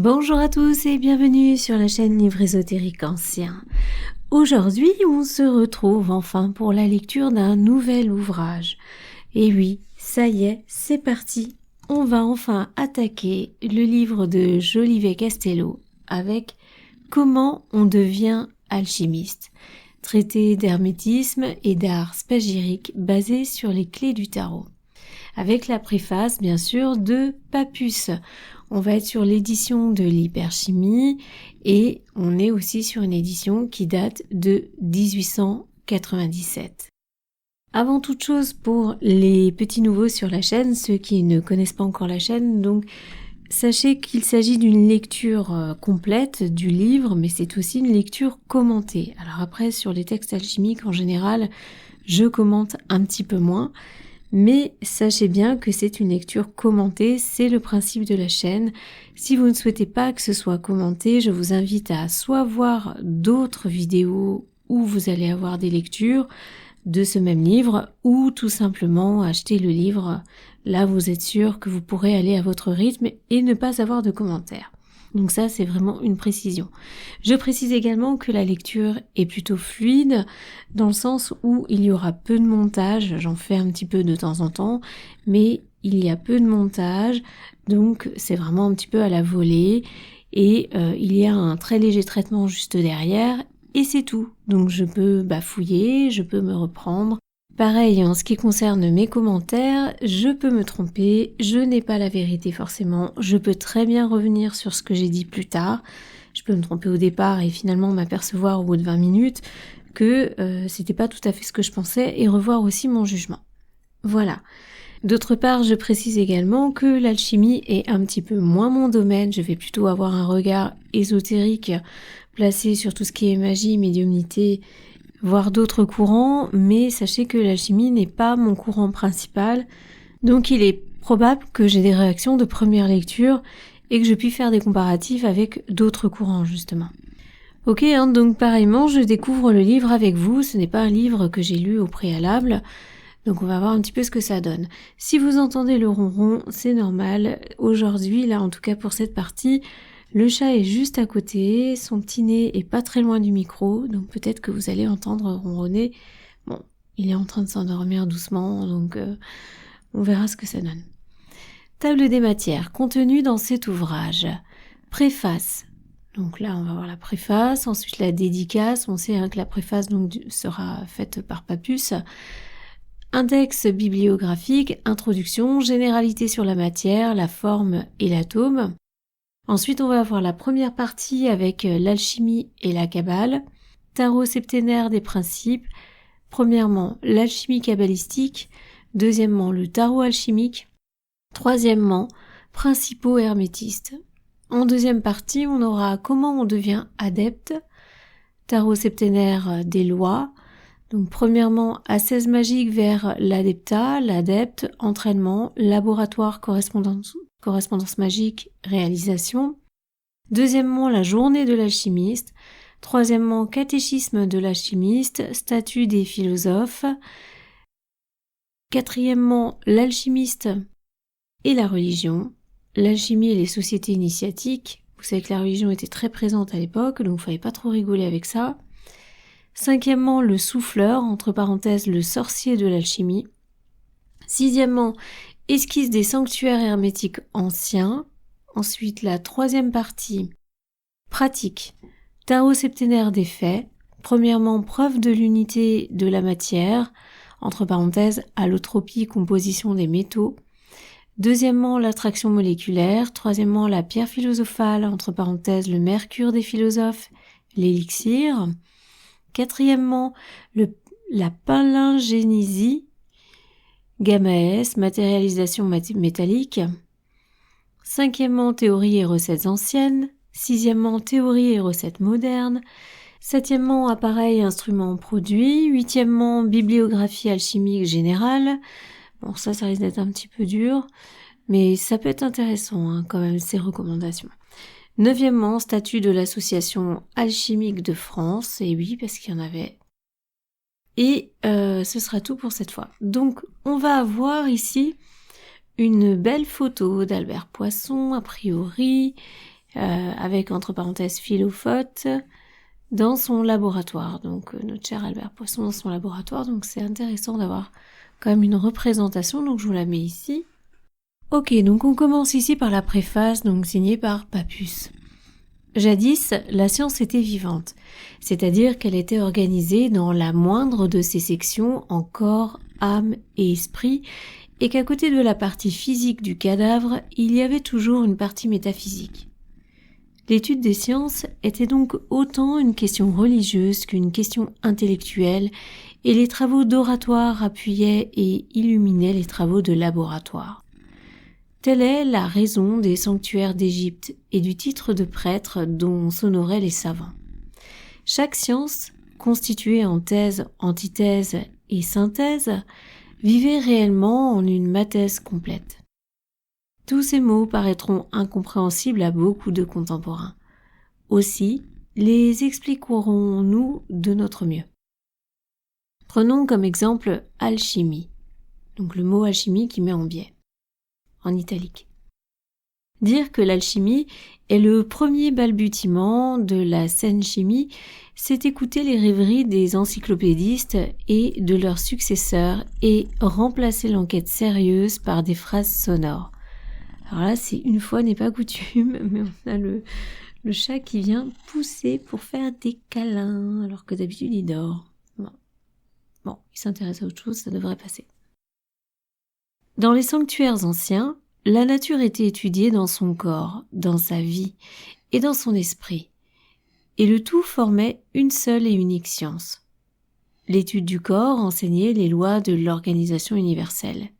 Bonjour à tous et bienvenue sur la chaîne Livre ésotérique ancien. Aujourd'hui, on se retrouve enfin pour la lecture d'un nouvel ouvrage. Et oui, ça y est, c'est parti. On va enfin attaquer le livre de Jolivet Castello avec Comment on devient alchimiste. Traité d'hermétisme et d'art spagyrique basé sur les clés du tarot. Avec la préface, bien sûr, de Papus. On va être sur l'édition de l'hyperchimie et on est aussi sur une édition qui date de 1897. Avant toute chose, pour les petits nouveaux sur la chaîne, ceux qui ne connaissent pas encore la chaîne, donc sachez qu'il s'agit d'une lecture complète du livre, mais c'est aussi une lecture commentée. Alors après, sur les textes alchimiques en général, je commente un petit peu moins. Mais sachez bien que c'est une lecture commentée, c'est le principe de la chaîne. Si vous ne souhaitez pas que ce soit commenté, je vous invite à soit voir d'autres vidéos où vous allez avoir des lectures de ce même livre, ou tout simplement acheter le livre. Là, vous êtes sûr que vous pourrez aller à votre rythme et ne pas avoir de commentaires. Donc ça, c'est vraiment une précision. Je précise également que la lecture est plutôt fluide, dans le sens où il y aura peu de montage, j'en fais un petit peu de temps en temps, mais il y a peu de montage, donc c'est vraiment un petit peu à la volée, et il y a un très léger traitement juste derrière, et c'est tout. Donc je peux bafouiller, je peux me reprendre. Pareil, en ce qui concerne mes commentaires, je peux me tromper, je n'ai pas la vérité forcément, je peux très bien revenir sur ce que j'ai dit plus tard, je peux me tromper au départ et finalement m'apercevoir au bout de 20 minutes que c'était pas tout à fait ce que je pensais et revoir aussi mon jugement. Voilà. D'autre part, je précise également que l'alchimie est un petit peu moins mon domaine, je vais plutôt avoir un regard ésotérique placé sur tout ce qui est magie, médiumnité, voire d'autres courants, mais sachez que l'alchimie n'est pas mon courant principal, donc il est probable que j'ai des réactions de première lecture et que je puisse faire des comparatifs avec d'autres courants justement. Ok, donc pareillement, je découvre le livre avec vous, ce n'est pas un livre que j'ai lu au préalable, donc on va voir un petit peu ce que ça donne. Si vous entendez le ronron, c'est normal, aujourd'hui, là en tout cas pour cette partie, le chat est juste à côté, son petit nez est pas très loin du micro, donc peut-être que vous allez entendre ronronner. Bon, il est en train de s'endormir doucement, donc on verra ce que ça donne. Table des matières, contenu dans cet ouvrage. Préface. Donc là, on va voir la préface, ensuite la dédicace. On sait que la préface donc sera faite par Papus. Index bibliographique, introduction, généralité sur la matière, la forme et l'atome. Ensuite, on va avoir la première partie avec l'alchimie et la kabbale, tarot septénaire des principes, premièrement l'alchimie kabbalistique, deuxièmement le tarot alchimique, troisièmement principaux hermétistes. En deuxième partie, on aura comment on devient adepte, tarot septénaire des lois, donc premièrement ascèse magique vers l'adeptat, l'adepte, entraînement, laboratoire correspondance magique, réalisation. Deuxièmement, la journée de l'alchimiste. Troisièmement, catéchisme de l'alchimiste, statut des philosophes. Quatrièmement, l'alchimiste et la religion. L'alchimie et les sociétés initiatiques. Vous savez que la religion était très présente à l'époque, donc il ne fallait pas trop rigoler avec ça. Cinquièmement, le souffleur, entre parenthèses, le sorcier de l'alchimie. Sixièmement, esquisse des sanctuaires hermétiques anciens. Ensuite, la troisième partie, pratique, tarot septénaire des faits. Premièrement, preuve de l'unité de la matière, entre parenthèses, allotropie, composition des métaux. Deuxièmement, l'attraction moléculaire. Troisièmement, la pierre philosophale, entre parenthèses, le mercure des philosophes, l'élixir. Quatrièmement, la palingénésie, gamma S, matérialisation métallique. Cinquièmement, théorie et recettes anciennes. Sixièmement, théorie et recettes modernes. Septièmement, appareil, instruments, produits. Huitièmement, bibliographie alchimique générale. Bon, ça risque d'être un petit peu dur, mais ça peut être intéressant quand même, ces recommandations. Neuvièmement, statut de l'association alchimique de France. Et oui, parce qu'il y en avait. Et ce sera tout pour cette fois. Donc, on va avoir ici une belle photo d'Albert Poisson, a priori, avec entre parenthèses Philophote, dans son laboratoire. Donc notre cher Albert Poisson dans son laboratoire. Donc c'est intéressant d'avoir quand même une représentation. Donc je vous la mets ici. Ok, donc on commence ici par la préface, donc signée par Pappus. Jadis, la science était vivante, c'est-à-dire qu'elle était organisée dans la moindre de ses sections en corps, âme et esprit, et qu'à côté de la partie physique du cadavre, il y avait toujours une partie métaphysique. L'étude des sciences était donc autant une question religieuse qu'une question intellectuelle, et les travaux d'oratoire appuyaient et illuminaient les travaux de laboratoire. Telle est la raison des sanctuaires d'Égypte et du titre de prêtre dont s'honoraient les savants. Chaque science, constituée en thèse, antithèse et synthèse, vivait réellement en une mathèse complète. Tous ces mots paraîtront incompréhensibles à beaucoup de contemporains. Aussi, les expliquerons-nous de notre mieux. Prenons comme exemple alchimie, donc le mot alchimie qui met en biais, en italique. Dire que l'alchimie est le premier balbutiement de la saine chimie, c'est écouter les rêveries des encyclopédistes et de leurs successeurs et remplacer l'enquête sérieuse par des phrases sonores. Alors là, c'est une fois n'est pas coutume, mais on a le chat qui vient pousser pour faire des câlins, alors que d'habitude il dort. Bon, il s'intéresse à autre chose, ça devrait passer. Dans les sanctuaires anciens, la nature était étudiée dans son corps, dans sa vie et dans son esprit, et le tout formait une seule et unique science. L'étude du corps enseignait les lois de l'organisation universelle,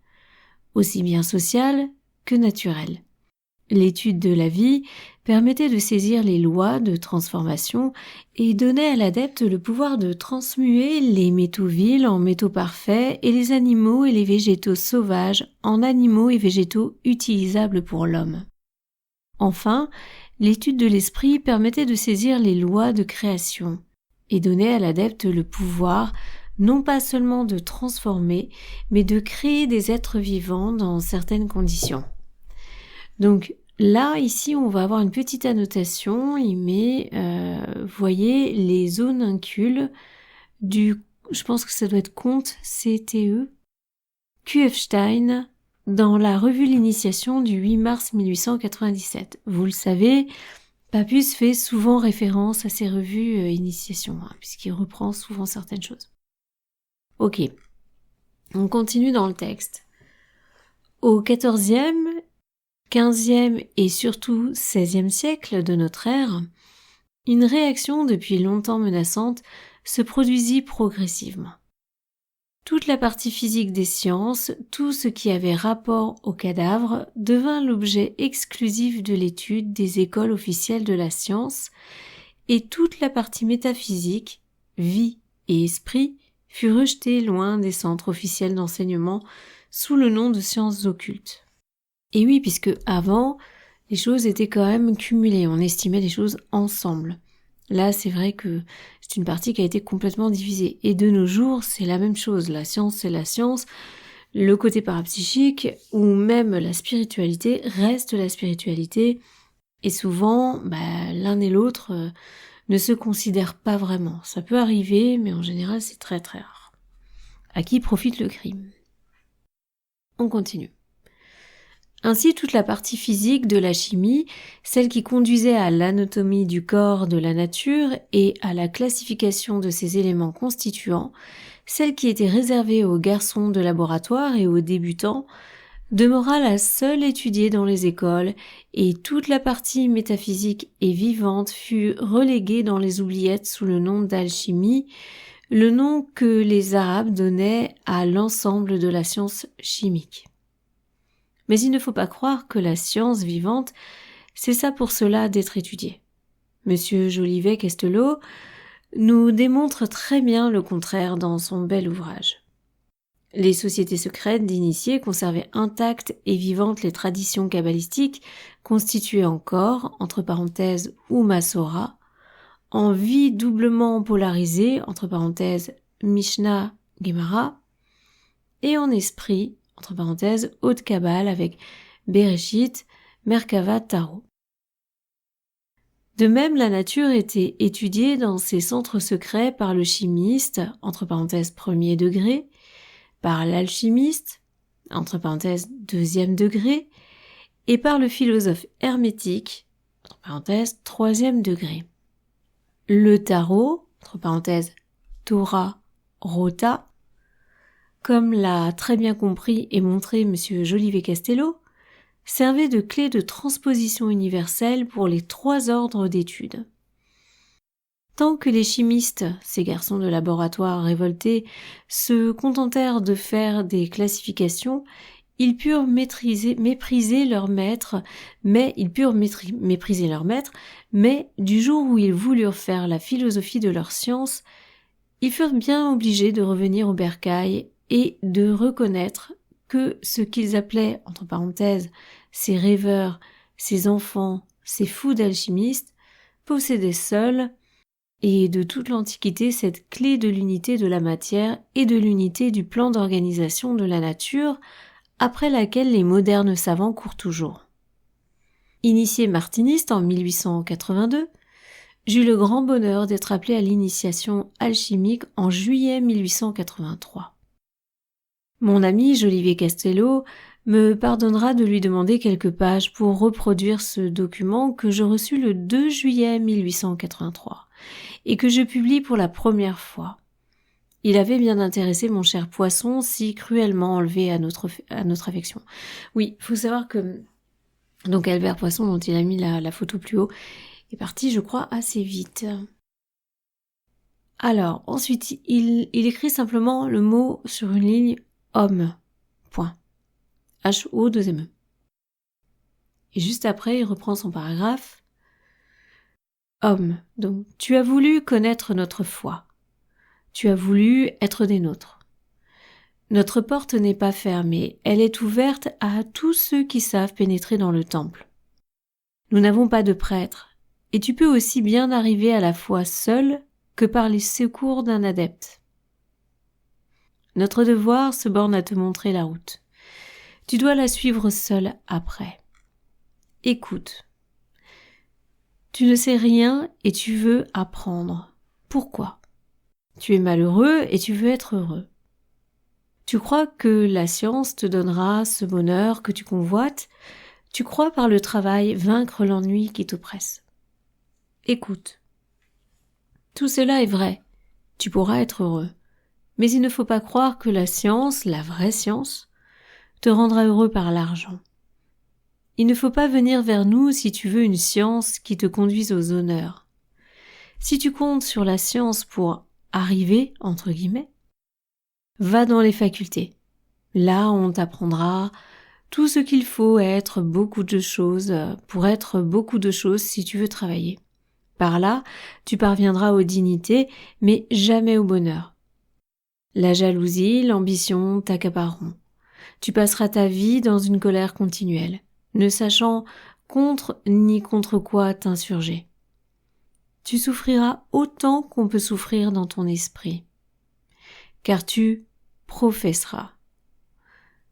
aussi bien sociale que naturelle. L'étude de la vie permettait de saisir les lois de transformation et donnait à l'adepte le pouvoir de transmuer les métaux vils en métaux parfaits et les animaux et les végétaux sauvages en animaux et végétaux utilisables pour l'homme. Enfin, l'étude de l'esprit permettait de saisir les lois de création et donnait à l'adepte le pouvoir non pas seulement de transformer, mais de créer des êtres vivants dans certaines conditions. Donc là, ici, on va avoir une petite annotation. Il met, voyez, les zonincules du, je pense que ça doit être Comte CTE, Kufstein, dans la revue L'Initiation du 8 mars 1897. Vous le savez, Pappus fait souvent référence à ces revues Initiation, puisqu'il reprend souvent certaines choses. Ok, on continue dans le texte. Au XIVe, XVe et surtout XVIe siècle de notre ère, une réaction depuis longtemps menaçante se produisit progressivement. Toute la partie physique des sciences, tout ce qui avait rapport au cadavre, devint l'objet exclusif de l'étude des écoles officielles de la science, et toute la partie métaphysique, vie et esprit, fut rejetée loin des centres officiels d'enseignement sous le nom de sciences occultes. Et oui, puisque avant, les choses étaient quand même cumulées, on estimait les choses ensemble. Là, c'est vrai que c'est une partie qui a été complètement divisée. Et de nos jours, c'est la même chose. La science, c'est la science. Le côté parapsychique, ou même la spiritualité, reste la spiritualité. Et souvent, l'un et l'autre ne se considèrent pas vraiment. Ça peut arriver, mais en général, c'est très très rare. À qui profite le crime ? On continue. Ainsi, toute la partie physique de la chimie, celle qui conduisait à l'anatomie du corps de la nature et à la classification de ses éléments constituants, celle qui était réservée aux garçons de laboratoire et aux débutants, demeura la seule étudiée dans les écoles, et toute la partie métaphysique et vivante fut reléguée dans les oubliettes sous le nom d'alchimie, le nom que les Arabes donnaient à l'ensemble de la science chimique. Mais il ne faut pas croire que la science vivante cessa pour cela d'être étudiée. Monsieur Jolivet-Castelot nous démontre très bien le contraire dans son bel ouvrage. Les sociétés secrètes d'initiés conservaient intactes et vivantes les traditions kabbalistiques constituées encore, entre parenthèses, ou Massora, en vie doublement polarisée, entre parenthèses, Mishnah, Gemara, et en esprit, entre parenthèses, haute Kabbale avec Bereshit, Merkava, Tarot. De même, la nature était étudiée dans ses centres secrets par le chimiste, entre parenthèses premier degré, par l'alchimiste, entre parenthèses deuxième degré, et par le philosophe hermétique, entre parenthèses troisième degré. Le tarot, entre parenthèses Torah, Rota, comme l'a très bien compris et montré M. Jolivet-Castello, servait de clé de transposition universelle pour les 3 ordres d'études. Tant que les chimistes, ces garçons de laboratoire révoltés, se contentèrent de faire des classifications, ils purent mépriser leur maître, mais du jour où ils voulurent faire la philosophie de leur science, ils furent bien obligés de revenir au bercail et de reconnaître que ce qu'ils appelaient, entre parenthèses, ces rêveurs, ces enfants, ces fous d'alchimistes, possédaient seuls, et de toute l'Antiquité, cette clé de l'unité de la matière et de l'unité du plan d'organisation de la nature, après laquelle les modernes savants courent toujours. Initié martiniste en 1882, j'eus le grand bonheur d'être appelé à l'initiation alchimique en juillet 1883. Mon ami Jolivet-Castello me pardonnera de lui demander quelques pages pour reproduire ce document que je reçus le 2 juillet 1883 et que je publie pour la première fois. Il avait bien intéressé mon cher Poisson, si cruellement enlevé à notre affection. Oui, faut savoir que donc Albert Poisson, dont il a mis la photo plus haut, est parti, je crois, assez vite. Alors, ensuite, il écrit simplement le mot sur une ligne « homme ». Point. H-O-2-M-E. Et juste après, il reprend son paragraphe. Homme, donc, tu as voulu connaître notre foi. Tu as voulu être des nôtres. Notre porte n'est pas fermée, elle est ouverte à tous ceux qui savent pénétrer dans le temple. Nous n'avons pas de prêtre, et tu peux aussi bien arriver à la foi seul que par les secours d'un adepte. Notre devoir se borne à te montrer la route. Tu dois la suivre seul après. Écoute. Tu ne sais rien et tu veux apprendre. Pourquoi ? Tu es malheureux et tu veux être heureux. Tu crois que la science te donnera ce bonheur que tu convoites. Tu crois par le travail vaincre l'ennui qui t'oppresse. Écoute. Tout cela est vrai. Tu pourras être heureux. Mais il ne faut pas croire que la science, la vraie science, te rendra heureux par l'argent. Il ne faut pas venir vers nous si tu veux une science qui te conduise aux honneurs. Si tu comptes sur la science pour arriver, entre guillemets, va dans les facultés. Là, on t'apprendra tout ce qu'il faut être beaucoup de choses pour être beaucoup de choses si tu veux travailler. Par là, tu parviendras aux dignités, mais jamais au bonheur. La jalousie, l'ambition t'accapareront. Tu passeras ta vie dans une colère continuelle, ne sachant contre ni contre quoi t'insurger. Tu souffriras autant qu'on peut souffrir dans ton esprit, car tu professeras.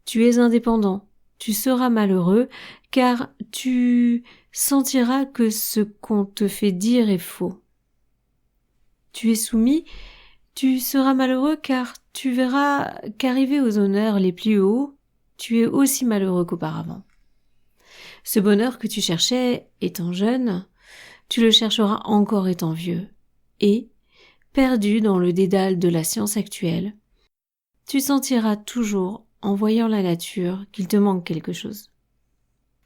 Tu es indépendant, tu seras malheureux, car tu sentiras que ce qu'on te fait dire est faux. Tu es soumis, tu seras malheureux car tu verras qu'arrivé aux honneurs les plus hauts, tu es aussi malheureux qu'auparavant. Ce bonheur que tu cherchais étant jeune, tu le chercheras encore étant vieux, et, perdu dans le dédale de la science actuelle, tu sentiras toujours, en voyant la nature, qu'il te manque quelque chose.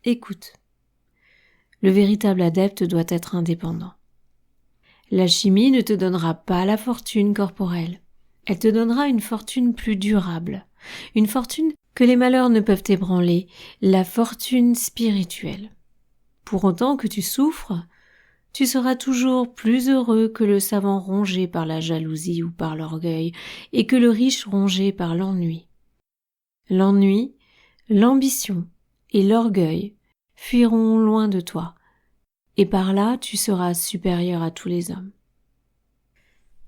Écoute. Le véritable adepte doit être indépendant. L'alchimie ne te donnera pas la fortune corporelle. Elle te donnera une fortune plus durable, une fortune que les malheurs ne peuvent ébranler, la fortune spirituelle. Pour autant que tu souffres, tu seras toujours plus heureux que le savant rongé par la jalousie ou par l'orgueil, et que le riche rongé par l'ennui. L'ennui, l'ambition et l'orgueil fuiront loin de toi, et par là tu seras supérieur à tous les hommes.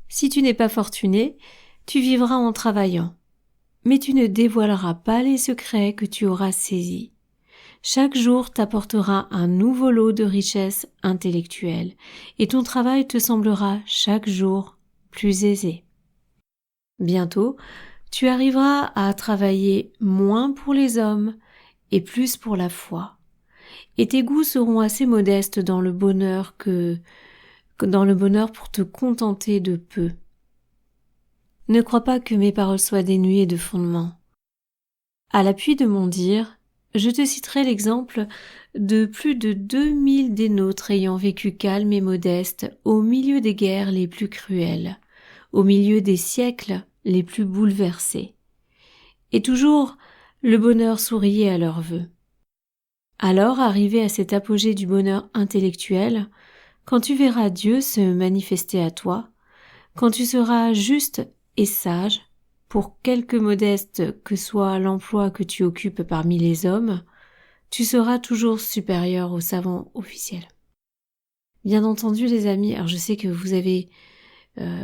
Si tu n'es pas fortuné, tu vivras en travaillant, mais tu ne dévoileras pas les secrets que tu auras saisis. Chaque jour t'apportera un nouveau lot de richesses intellectuelles et ton travail te semblera chaque jour plus aisé. Bientôt, tu arriveras à travailler moins pour les hommes et plus pour la foi. Et tes goûts seront assez modestes dans le bonheur pour te contenter de peu. Ne crois pas que mes paroles soient dénuées de fondement. À l'appui de mon dire, je te citerai l'exemple de plus de 2000 des nôtres ayant vécu calmes et modestes au milieu des guerres les plus cruelles, au milieu des siècles les plus bouleversés. Et toujours, le bonheur souriait à leurs vœux. Alors, arrivé à cet apogée du bonheur intellectuel, quand tu verras Dieu se manifester à toi, quand tu seras juste et sage, pour quelque modeste que soit l'emploi que tu occupes parmi les hommes, tu seras toujours supérieur aux savants officiels. Bien entendu, les amis, alors je sais que vous avez,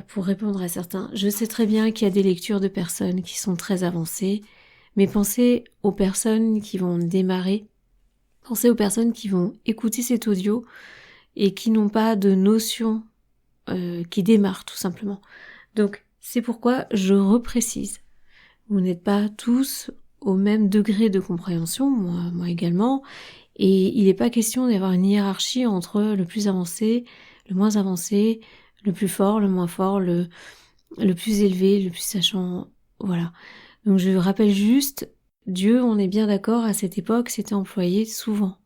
pour répondre à certains, je sais très bien qu'il y a des lectures de personnes qui sont très avancées, mais pensez aux personnes qui vont démarrer, pensez aux personnes qui vont écouter cet audio et qui n'ont pas de notion, qui démarrent tout simplement. Donc, c'est pourquoi je reprécise. Vous n'êtes pas tous au même degré de compréhension, moi également, et il n'est pas question d'avoir une hiérarchie entre le plus avancé, le moins avancé, le plus fort, le moins fort, le plus élevé, le plus sachant, voilà. Donc je rappelle juste, Dieu, on est bien d'accord, à cette époque, c'était employé souvent.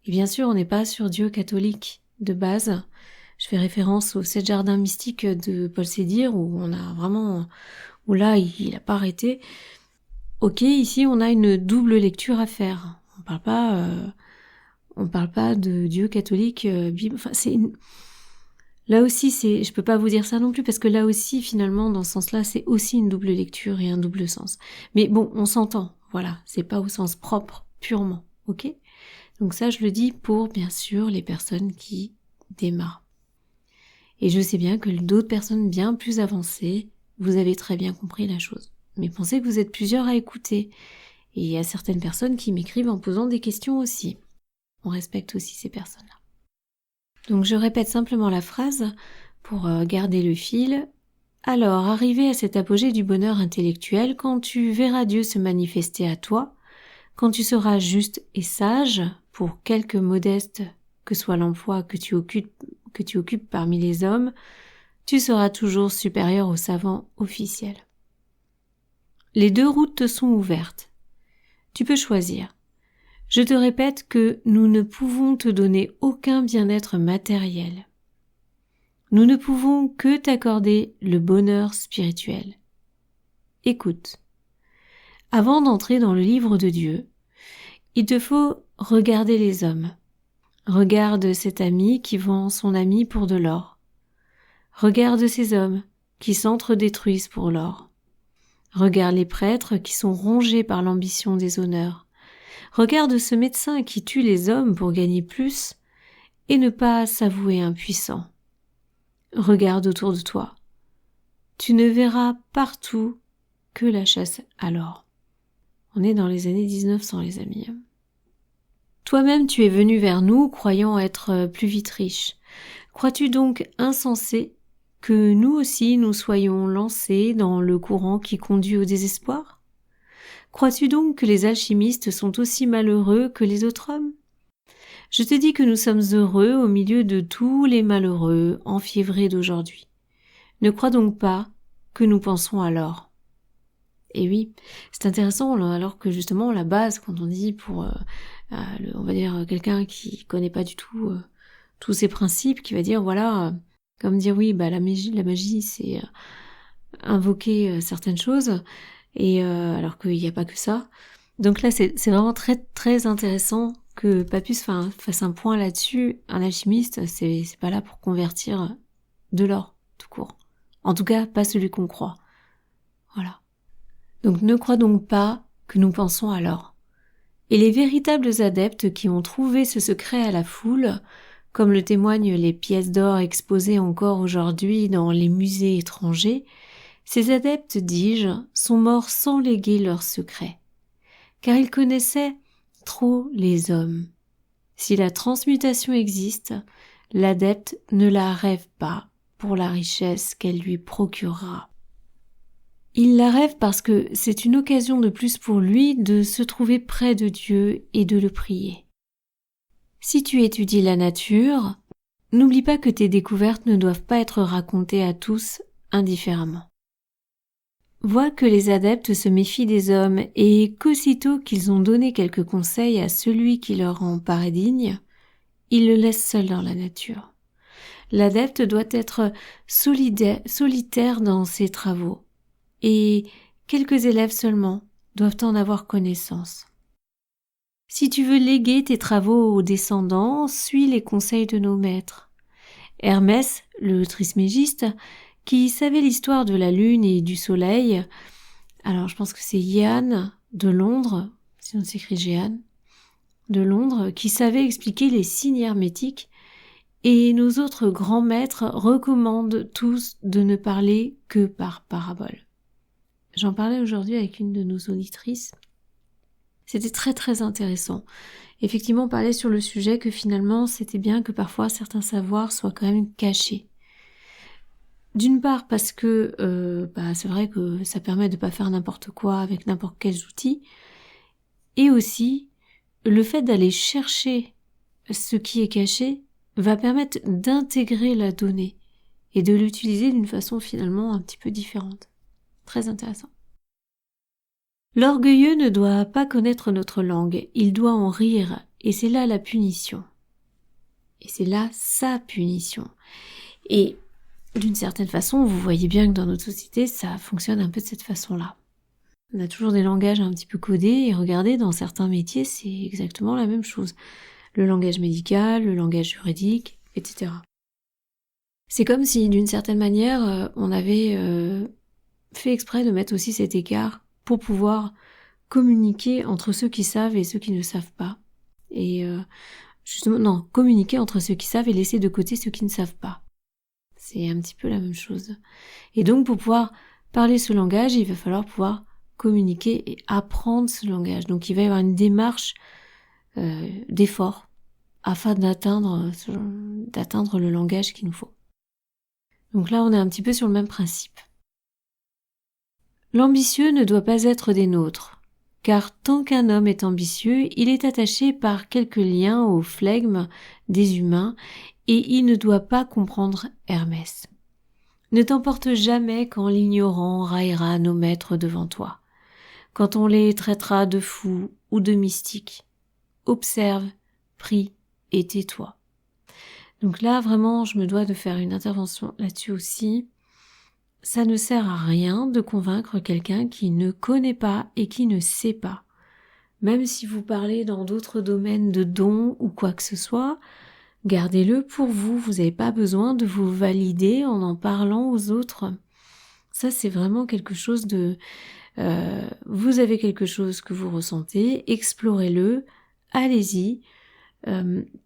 Et bien sûr, on n'est pas sur Dieu catholique de base. Je fais référence aux 7 jardins mystiques de Paul Sédir, où on a vraiment, où là, il a pas arrêté. Ok, ici, on a une double lecture à faire. On parle pas de Dieu catholique, Bible, enfin, là aussi, je peux pas vous dire ça non plus, parce que là aussi, finalement, dans ce sens-là, c'est aussi une double lecture et un double sens. Mais bon, on s'entend, voilà, c'est pas au sens propre, purement, ok? Donc ça, je le dis pour, bien sûr, les personnes qui démarrent. Et je sais bien que d'autres personnes bien plus avancées, vous avez très bien compris la chose. Mais pensez que vous êtes plusieurs à écouter. Et il y a certaines personnes qui m'écrivent en posant des questions aussi. On respecte aussi ces personnes-là. Donc je répète simplement la phrase pour garder le fil. Alors, arrivé à cet apogée du bonheur intellectuel, quand tu verras Dieu se manifester à toi, quand tu seras juste et sage, pour quelque modeste que soit l'emploi que tu occupes parmi les hommes, tu seras toujours supérieur aux savants officiels. Les 2 routes te sont ouvertes. Tu peux choisir. Je te répète que nous ne pouvons te donner aucun bien-être matériel. Nous ne pouvons que t'accorder le bonheur spirituel. Écoute. Avant d'entrer dans le livre de Dieu, il te faut regarder les hommes. Regarde cet ami qui vend son ami pour de l'or. Regarde ces hommes qui s'entre-détruisent pour l'or. Regarde les prêtres qui sont rongés par l'ambition des honneurs. Regarde ce médecin qui tue les hommes pour gagner plus et ne pas s'avouer impuissant. Regarde autour de toi. Tu ne verras partout que la chasse à l'or. On est dans les années 1900, les amis. Toi-même, tu es venu vers nous croyant être plus vite riche. Crois-tu donc insensé que nous aussi nous soyons lancés dans le courant qui conduit au désespoir? Crois-tu donc que les alchimistes sont aussi malheureux que les autres hommes? Je te dis que nous sommes heureux au milieu de tous les malheureux enfiévrés d'aujourd'hui. Ne crois donc pas que nous pensons à l'or. Et oui, c'est intéressant, alors que justement la base, quand on dit pour, on va dire quelqu'un qui connaît pas du tout tous ces principes, qui va dire voilà, comme dire oui, la magie, c'est invoquer certaines choses, et alors qu'il n'y a pas que ça. Donc là, c'est vraiment très très intéressant que Pappus fasse un point là-dessus. Un alchimiste, c'est pas là pour convertir de l'or tout court. En tout cas, pas celui qu'on croit. Voilà. Donc ne crois donc pas que nous pensons à l'or. Et les véritables adeptes qui ont trouvé ce secret à la foule, comme le témoignent les pièces d'or exposées encore aujourd'hui dans les musées étrangers, ces adeptes, dis-je, sont morts sans léguer leur secret. Car ils connaissaient trop les hommes. Si la transmutation existe, l'adepte ne la rêve pas pour la richesse qu'elle lui procurera. Il la rêve parce que c'est une occasion de plus pour lui de se trouver près de Dieu et de le prier. Si tu étudies la nature, n'oublie pas que tes découvertes ne doivent pas être racontées à tous indifféremment. Vois que les adeptes se méfient des hommes et qu'aussitôt qu'ils ont donné quelques conseils à celui qui leur en paraît digne, ils le laissent seul dans la nature. L'adepte doit être solitaire dans ses travaux, et quelques élèves seulement doivent en avoir connaissance. Si tu veux léguer tes travaux aux descendants, suis les conseils de nos maîtres. Hermès, le trismégiste, qui savait l'histoire de la lune et du soleil, alors je pense que c'est Jeanne de Londres, si on s'écrit Jeanne, de Londres, qui savait expliquer les signes hermétiques, et nos autres grands maîtres recommandent tous de ne parler que par parabole. J'en parlais aujourd'hui avec une de nos auditrices. C'était très très intéressant. Effectivement, on parlait sur le sujet que finalement, c'était bien que parfois certains savoirs soient quand même cachés. D'une part parce que c'est vrai que ça permet de pas faire n'importe quoi avec n'importe quels outils, et aussi le fait d'aller chercher ce qui est caché va permettre d'intégrer la donnée et de l'utiliser d'une façon finalement un petit peu différente. Très intéressant. L'orgueilleux ne doit pas connaître notre langue, il doit en rire, et c'est là la punition. Et c'est là sa punition. Et d'une certaine façon, vous voyez bien que dans notre société, ça fonctionne un peu de cette façon-là. On a toujours des langages un petit peu codés, et regardez, dans certains métiers, c'est exactement la même chose. Le langage médical, le langage juridique, etc. C'est comme si, d'une certaine manière, on avait fait exprès de mettre aussi cet écart pour pouvoir communiquer entre ceux qui savent et ceux qui ne savent pas. Et communiquer entre ceux qui savent et laisser de côté ceux qui ne savent pas. C'est un petit peu la même chose. Et donc, pour pouvoir parler ce langage, il va falloir pouvoir communiquer et apprendre ce langage. Donc, il va y avoir une démarche d'effort afin d'atteindre le langage qu'il nous faut. Donc là, on est un petit peu sur le même principe. L'ambitieux ne doit pas être des nôtres, car tant qu'un homme est ambitieux, il est attaché par quelques liens au flegme des humains et il ne doit pas comprendre Hermès. Ne t'emporte jamais quand l'ignorant raillera nos maîtres devant toi, quand on les traitera de fous ou de mystiques. Observe, prie et tais-toi. Donc là, vraiment, je me dois de faire une intervention là-dessus aussi. Ça ne sert à rien de convaincre quelqu'un qui ne connaît pas et qui ne sait pas. Même si vous parlez dans d'autres domaines de dons ou quoi que ce soit, gardez-le pour vous. Vous n'avez pas besoin de vous valider en parlant aux autres. Ça, c'est vraiment quelque chose de... vous avez quelque chose que vous ressentez, explorez-le, allez-y,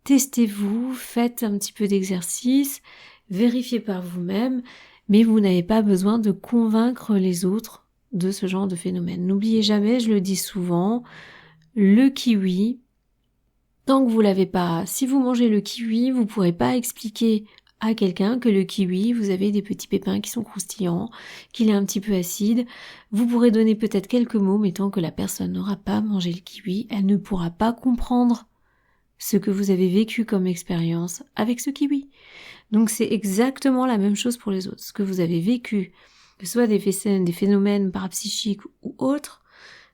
testez-vous, faites un petit peu d'exercice, vérifiez par vous-même, mais vous n'avez pas besoin de convaincre les autres de ce genre de phénomène. N'oubliez jamais, je le dis souvent, le kiwi, tant que vous l'avez pas, si vous mangez le kiwi, vous pourrez pas expliquer à quelqu'un que le kiwi, vous avez des petits pépins qui sont croustillants, qu'il est un petit peu acide. Vous pourrez donner peut-être quelques mots, mais tant que la personne n'aura pas mangé le kiwi, elle ne pourra pas comprendre ce que vous avez vécu comme expérience avec ce kiwi. Donc c'est exactement la même chose pour les autres. Ce que vous avez vécu, que ce soit des phénomènes parapsychiques ou autres,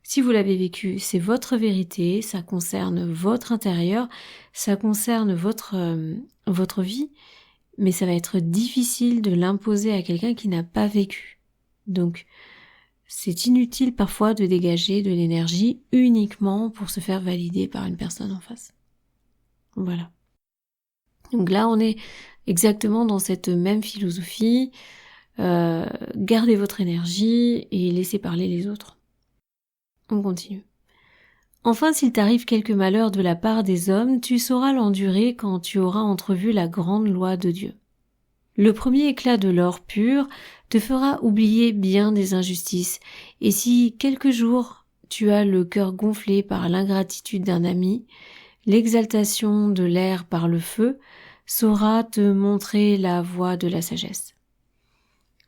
si vous l'avez vécu, c'est votre vérité, ça concerne votre intérieur, ça concerne votre vie, mais ça va être difficile de l'imposer à quelqu'un qui n'a pas vécu. Donc c'est inutile parfois de dégager de l'énergie uniquement pour se faire valider par une personne en face. Voilà. Donc là, on est exactement dans cette même philosophie. Gardez votre énergie et laissez parler les autres. On continue. Enfin, s'il t'arrive quelque malheur de la part des hommes, tu sauras l'endurer quand tu auras entrevu la grande loi de Dieu. Le premier éclat de l'or pur te fera oublier bien des injustices, et si quelques jours tu as le cœur gonflé par l'ingratitude d'un ami, l'exaltation de l'air par le feu saura te montrer la voie de la sagesse.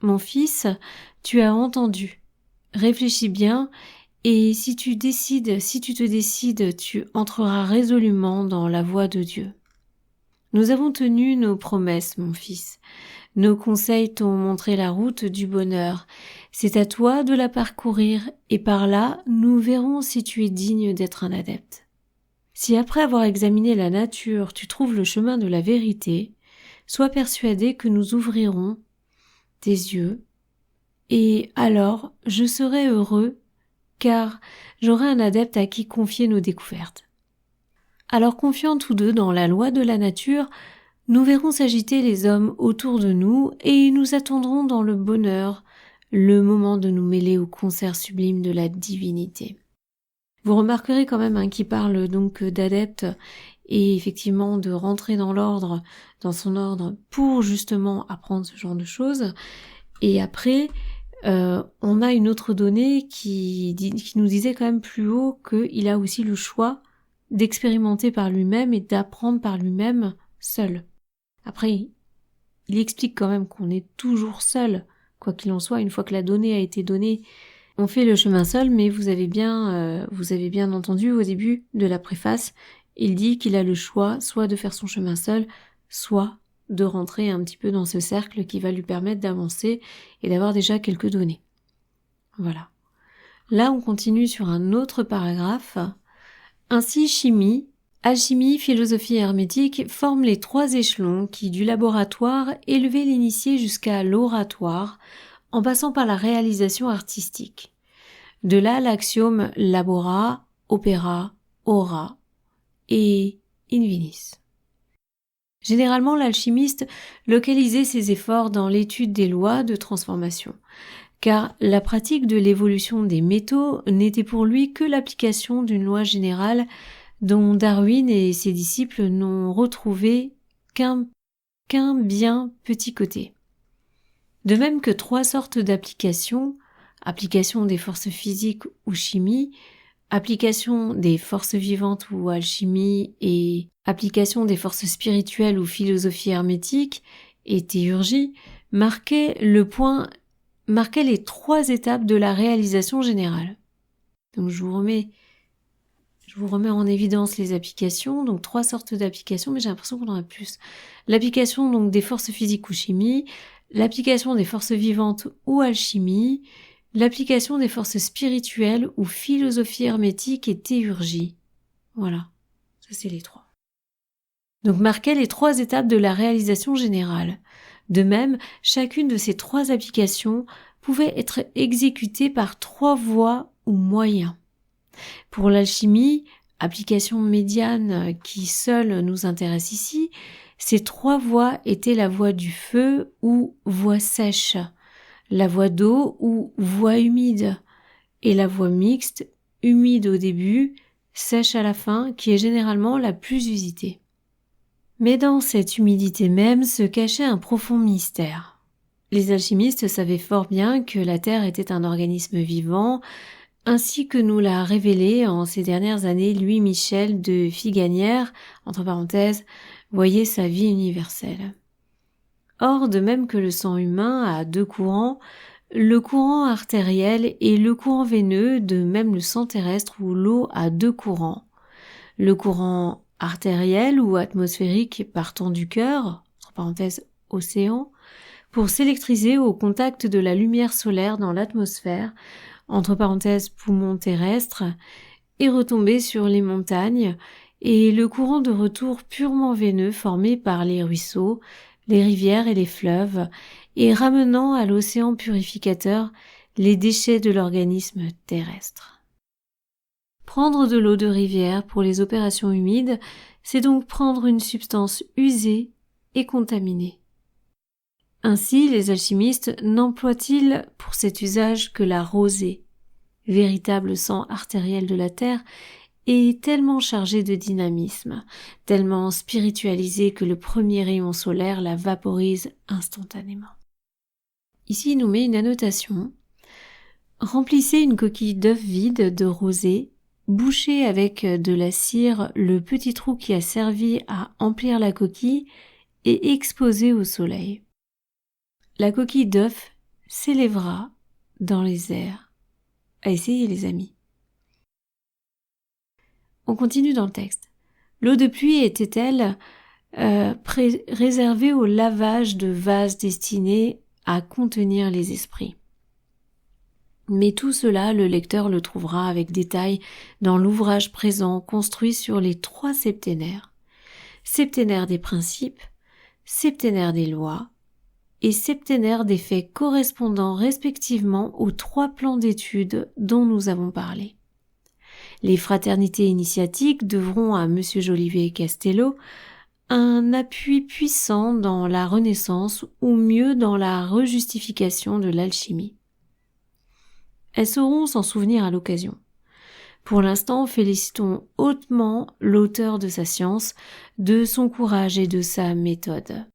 Mon fils, tu as entendu. Réfléchis bien, et si tu te décides, tu entreras résolument dans la voie de Dieu. Nous avons tenu nos promesses, mon fils. Nos conseils t'ont montré la route du bonheur. C'est à toi de la parcourir, et par là, nous verrons si tu es digne d'être un adepte. Si après avoir examiné la nature, tu trouves le chemin de la vérité, sois persuadé que nous ouvrirons tes yeux, et alors je serai heureux, car j'aurai un adepte à qui confier nos découvertes. Alors confiant tous deux dans la loi de la nature, nous verrons s'agiter les hommes autour de nous et nous attendrons dans le bonheur le moment de nous mêler au concert sublime de la divinité. Vous remarquerez quand même qu'il parle donc d'adeptes et effectivement de rentrer dans l'ordre, dans son ordre, pour justement apprendre ce genre de choses. Et après, on a une autre donnée qui nous disait quand même plus haut qu'il a aussi le choix d'expérimenter par lui-même et d'apprendre par lui-même seul. Après, il explique quand même qu'on est toujours seul, quoi qu'il en soit, une fois que la donnée a été donnée, on fait le chemin seul, mais vous avez bien entendu au début de la préface, il dit qu'il a le choix soit de faire son chemin seul, soit de rentrer un petit peu dans ce cercle qui va lui permettre d'avancer et d'avoir déjà quelques données. Voilà. Là, on continue sur un autre paragraphe. Ainsi, chimie, alchimie, philosophie hermétique forment les trois échelons qui, du laboratoire, élevaient l'initié jusqu'à l'oratoire, en passant par la réalisation artistique. De là, l'axiome labora, opera, ora et invinis. Généralement, l'alchimiste localisait ses efforts dans l'étude des lois de transformation, car la pratique de l'évolution des métaux n'était pour lui que l'application d'une loi générale dont Darwin et ses disciples n'ont retrouvé qu'un bien petit côté. De même que trois sortes d'applications, application des forces physiques ou chimie, application des forces vivantes ou alchimie et application des forces spirituelles ou philosophie hermétique et théurgie, marquaient les trois étapes de la réalisation générale. Donc je vous remets en évidence les applications, donc trois sortes d'applications, mais j'ai l'impression qu'on en a plus. L'application donc des forces physiques ou chimie, l'application des forces vivantes ou alchimie, l'application des forces spirituelles ou philosophie hermétique et théurgie. Voilà, ça c'est les trois. Donc marquaient les trois étapes de la réalisation générale. De même, chacune de ces trois applications pouvait être exécutée par trois voies ou moyens. Pour l'alchimie, application médiane qui seule nous intéresse ici, ces trois voies étaient la voie du feu ou voie sèche, la voie d'eau ou voie humide, et la voie mixte, humide au début, sèche à la fin, qui est généralement la plus usitée. Mais dans cette humidité même se cachait un profond mystère. Les alchimistes savaient fort bien que la Terre était un organisme vivant, ainsi que nous l'a révélé en ces dernières années Louis Michel de Figanière, entre parenthèses, voyez sa vie universelle. Or, de même que le sang humain a deux courants, le courant artériel et le courant veineux, de même le sang terrestre ou l'eau a deux courants. Le courant artériel ou atmosphérique partant du cœur, entre parenthèses océan, pour s'électriser au contact de la lumière solaire dans l'atmosphère, entre parenthèses poumons terrestres, et retomber sur les montagnes, et le courant de retour purement veineux formé par les ruisseaux, les rivières et les fleuves, et ramenant à l'océan purificateur les déchets de l'organisme terrestre. Prendre de l'eau de rivière pour les opérations humides, c'est donc prendre une substance usée et contaminée. Ainsi, les alchimistes n'emploient-ils pour cet usage que la rosée, véritable sang artériel de la terre, et tellement chargée de dynamisme, tellement spiritualisée que le premier rayon solaire la vaporise instantanément. Ici, il nous met une annotation. Remplissez une coquille d'œuf vide de rosée, bouchez avec de la cire le petit trou qui a servi à emplir la coquille et exposez au soleil. La coquille d'œuf s'élèvera dans les airs. À essayer les amis. On continue dans le texte. L'eau de pluie était-elle réservée au lavage de vases destinés à contenir les esprits? Mais tout cela, le lecteur le trouvera avec détail dans l'ouvrage présent construit sur les 3 septénaires. Septénaire des principes, septénaire des lois et septénaire des faits correspondant respectivement aux 3 plans d'études dont nous avons parlé. Les fraternités initiatiques devront à M. Jolivet-Castello un appui puissant dans la Renaissance ou mieux dans la rejustification de l'alchimie. Elles sauront s'en souvenir à l'occasion. Pour l'instant, félicitons hautement l'auteur de sa science, de son courage et de sa méthode.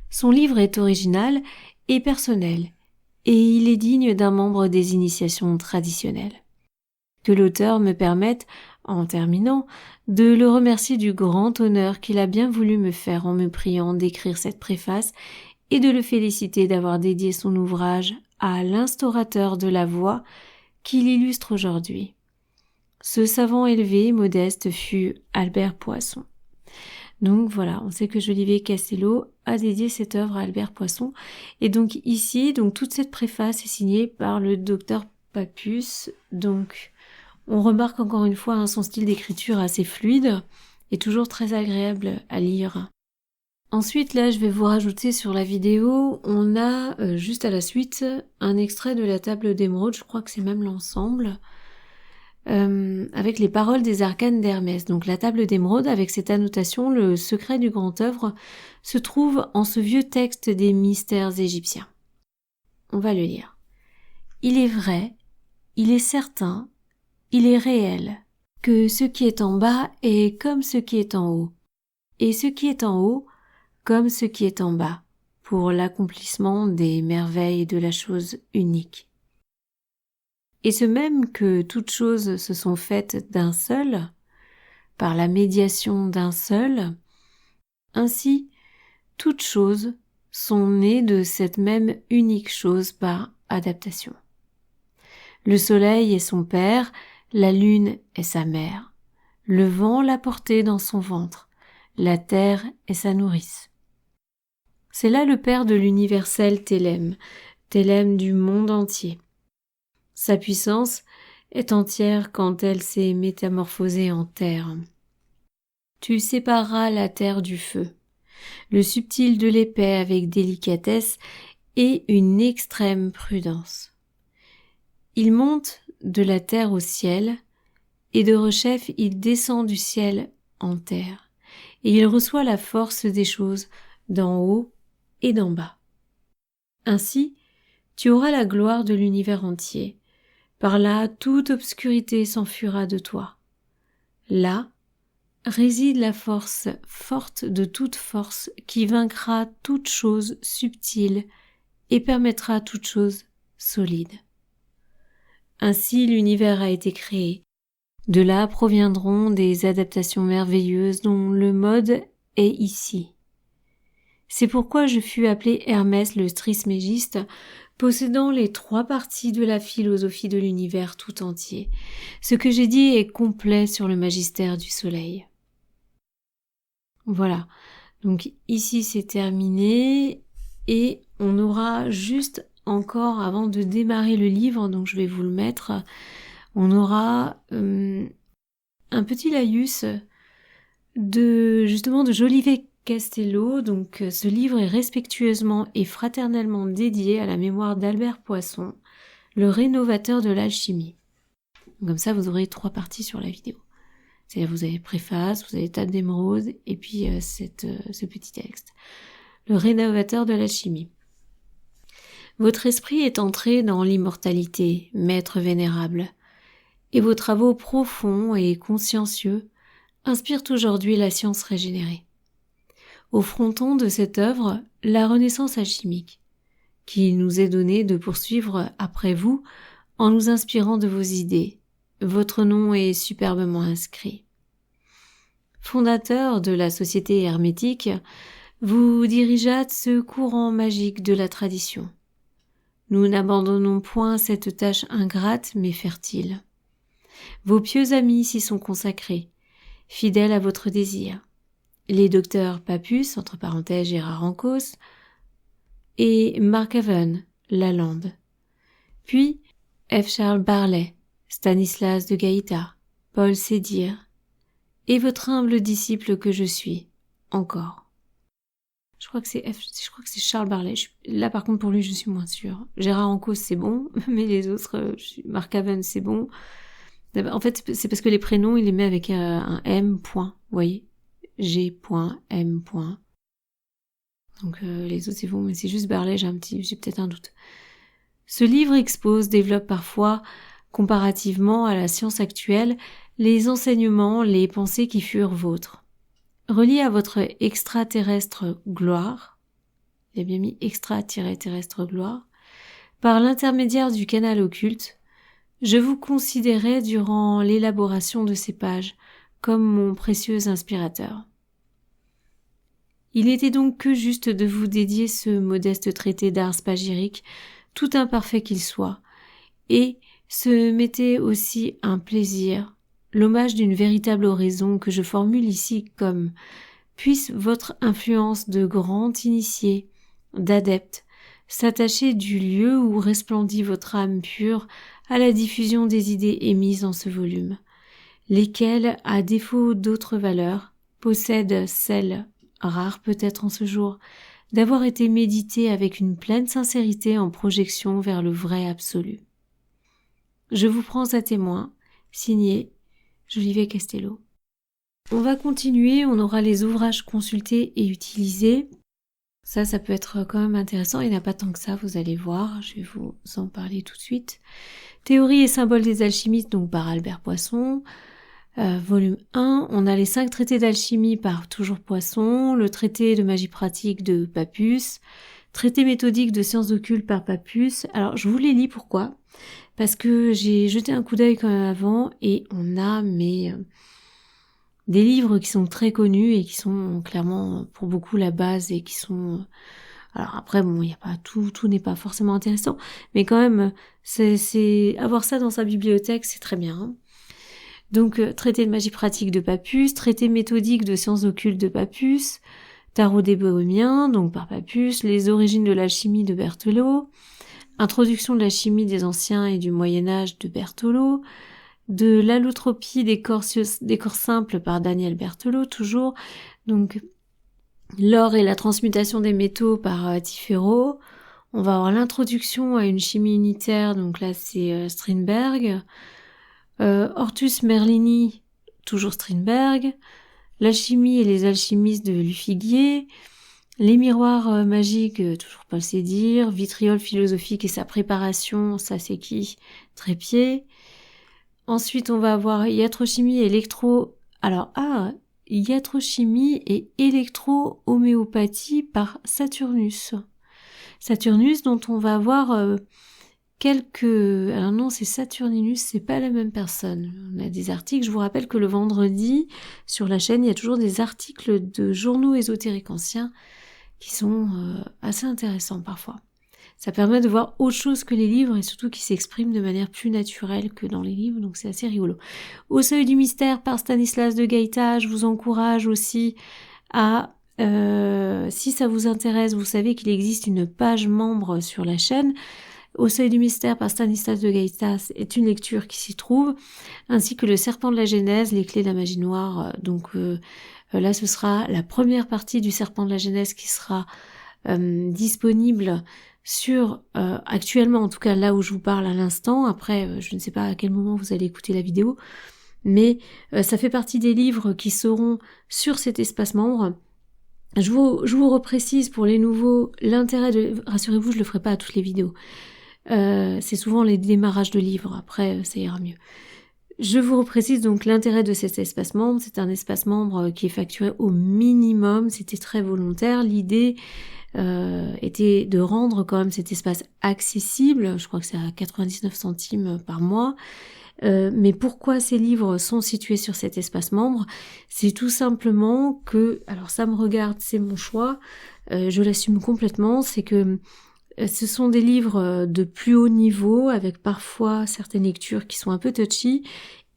Son livre est original et personnel, et il est digne d'un membre des initiations traditionnelles. Que l'auteur me permette, en terminant, de le remercier du grand honneur qu'il a bien voulu me faire en me priant d'écrire cette préface et de le féliciter d'avoir dédié son ouvrage à l'instaurateur de la voie qui l'illustre aujourd'hui. Ce savant élevé et modeste fut Albert Poisson. Donc voilà, on sait que Jolivet-Castello a dédié cette œuvre à Albert Poisson. Et donc ici, toute cette préface est signée par le docteur Papus. Donc on remarque encore une fois son style d'écriture assez fluide et toujours très agréable à lire. Ensuite, là, je vais vous rajouter sur la vidéo, on a juste à la suite un extrait de la table d'émeraude, je crois que c'est même l'ensemble, avec les paroles des arcanes d'Hermès. Donc la table d'émeraude, avec cette annotation, le secret du grand œuvre, se trouve en ce vieux texte des mystères égyptiens. On va le lire. Il est vrai, il est certain, il est réel, que ce qui est en bas est comme ce qui est en haut, et ce qui est en haut comme ce qui est en bas, pour l'accomplissement des merveilles de la chose unique. Et ce même que toutes choses se sont faites d'un seul, par la médiation d'un seul, ainsi toutes choses sont nées de cette même unique chose par adaptation. Le soleil est son père, la lune est sa mère, le vent l'a porté dans son ventre, la terre est sa nourrice. C'est là le père de l'universel Thélème, Thélème du monde entier. Sa puissance est entière quand elle s'est métamorphosée en terre. Tu sépareras la terre du feu, le subtil de l'épais avec délicatesse et une extrême prudence. Il monte de la terre au ciel, et de rechef il descend du ciel en terre, et il reçoit la force des choses d'en haut et d'en bas. Ainsi, tu auras la gloire de l'univers entier. Par là, toute obscurité s'enfuira de toi. Là réside la force forte de toute force qui vaincra toute chose subtile et permettra toute chose solide. Ainsi, l'univers a été créé. De là proviendront des adaptations merveilleuses dont le mode est ici. C'est pourquoi je fus appelé Hermès le Trismégiste, possédant les 3 parties de la philosophie de l'univers tout entier. Ce que j'ai dit est complet sur le magistère du soleil. Voilà, donc ici c'est terminé et on aura juste encore, avant de démarrer le livre, donc je vais vous le mettre, on aura un petit laïus de Jolivet-Castello. Donc ce livre est respectueusement et fraternellement dédié à la mémoire d'Albert Poisson, le rénovateur de l'alchimie. Comme ça vous aurez 3 parties sur la vidéo. C'est-à-dire vous avez préface, vous avez table d'émeraude et puis ce petit texte. Le rénovateur de l'alchimie. Votre esprit est entré dans l'immortalité, maître vénérable, et vos travaux profonds et consciencieux inspirent aujourd'hui la science régénérée. Au fronton de cette œuvre, la renaissance alchimique, qui nous est donnée de poursuivre après vous en nous inspirant de vos idées. Votre nom est superbement inscrit. Fondateur de la Société hermétique, vous dirigeâtes ce courant magique de la tradition. Nous n'abandonnons point cette tâche ingrate mais fertile. Vos pieux amis s'y sont consacrés, fidèles à votre désir. Les docteurs Papus, entre parenthèses Gérard Ancos, et Mark Haven, Lalande. Puis F. Charles Barlet, Stanislas de Gaïta, Paul Sédir, et votre humble disciple que je suis, encore. Je crois que c'est Charles Barlet. Là, par contre, pour lui, je suis moins sûre. Gérard Ancos, c'est bon, mais les autres, Mark Haven, c'est bon. En fait, c'est parce que les prénoms, il les met avec un M point, vous voyez, G.M. Donc les autres, c'est bon, mais c'est juste Barlet, j'ai peut-être un doute. Ce livre expose, développe parfois, comparativement à la science actuelle, les enseignements, les pensées qui furent vôtres. Reliés à votre extraterrestre gloire, il a bien mis extra-terrestre gloire, par l'intermédiaire du canal occulte, je vous considérais durant l'élaboration de ces pages comme mon précieux inspirateur. Il était donc que juste de vous dédier ce modeste traité d'art spagyrique, tout imparfait qu'il soit, et ce m'était aussi un plaisir, l'hommage d'une véritable oraison que je formule ici comme « Puisse votre influence de grand initié, d'adepte, s'attacher du lieu où resplendit votre âme pure à la diffusion des idées émises dans ce volume, lesquelles, à défaut d'autres valeurs, possèdent celle, rare peut-être en ce jour, d'avoir été méditées avec une pleine sincérité en projection vers le vrai absolu. Je vous prends à témoin, signé Jolivet Castello. On va continuer, on aura les ouvrages consultés et utilisés. Ça peut être quand même intéressant, il n'y en a pas tant que ça, vous allez voir, je vais vous en parler tout de suite. Théorie et symboles des alchimistes, donc par Albert Poisson. Volume 1, on a les 5 traités d'alchimie par toujours Poisson, le traité de magie pratique de Papus, traité méthodique de sciences occultes par Papus. Alors je vous les lis, pourquoi ? Parce que j'ai jeté un coup d'œil quand même avant et on a des livres qui sont très connus et qui sont clairement pour beaucoup la base et qui sont... Alors après, bon, il n'y a pas tout n'est pas forcément intéressant, mais quand même, c'est avoir ça dans sa bibliothèque, c'est très bien. Hein. Donc, traité de magie pratique de Papus, traité méthodique de sciences occultes de Papus, tarot des bohémiens, donc par Papus, les origines de l'alchimie de Berthelot, introduction de la chimie des anciens et du Moyen-Âge de Berthelot, de l'allotropie des corps simples par Daniel Berthelot, toujours, donc l'or et la transmutation des métaux par Tifero. On va avoir l'introduction à une chimie unitaire, donc là c'est Strindberg, Hortus Merlini, toujours Strindberg, l'alchimie et les alchimistes de Lufiguier, les miroirs magiques, toujours Paul Sédir, vitriol philosophique et sa préparation, ça c'est qui ? Trépied. Ensuite, on va avoir iatrochimie et iatrochimie et électro-homéopathie par Saturnus. Saturnus dont on va avoir alors non, c'est Saturninus, c'est pas la même personne. On a des articles, je vous rappelle que le vendredi, sur la chaîne, il y a toujours des articles de journaux ésotériques anciens qui sont assez intéressants parfois. Ça permet de voir autre chose que les livres et surtout qui s'expriment de manière plus naturelle que dans les livres, donc c'est assez rigolo. Au seuil du mystère par Stanislas de Gaïta, je vous encourage aussi à, si ça vous intéresse, vous savez qu'il existe une page membre sur la chaîne. Au seuil du mystère par Stanislas de Gaïta est une lecture qui s'y trouve, ainsi que le serpent de la Genèse, les clés de la magie noire. Donc là, ce sera la première partie du serpent de la Genèse qui sera disponible sur actuellement, en tout cas là où je vous parle à l'instant. Après, je ne sais pas à quel moment vous allez écouter la vidéo, mais ça fait partie des livres qui seront sur cet espace membre. Je vous reprécise pour les nouveaux l'intérêt de... Rassurez-vous, je le ferai pas à toutes les vidéos. C'est souvent les démarrages de livres, après ça ira mieux. Je vous reprécise donc l'intérêt de cet espace membre. C'est un espace membre qui est facturé au minimum, c'était très volontaire. L'idée était de rendre quand même cet espace accessible. Je crois que c'est à 99 centimes par mois. Mais pourquoi ces livres sont situés sur cet espace membre? C'est tout simplement que, alors ça me regarde, c'est mon choix, je l'assume complètement, c'est que ce sont des livres de plus haut niveau, avec parfois certaines lectures qui sont un peu touchy,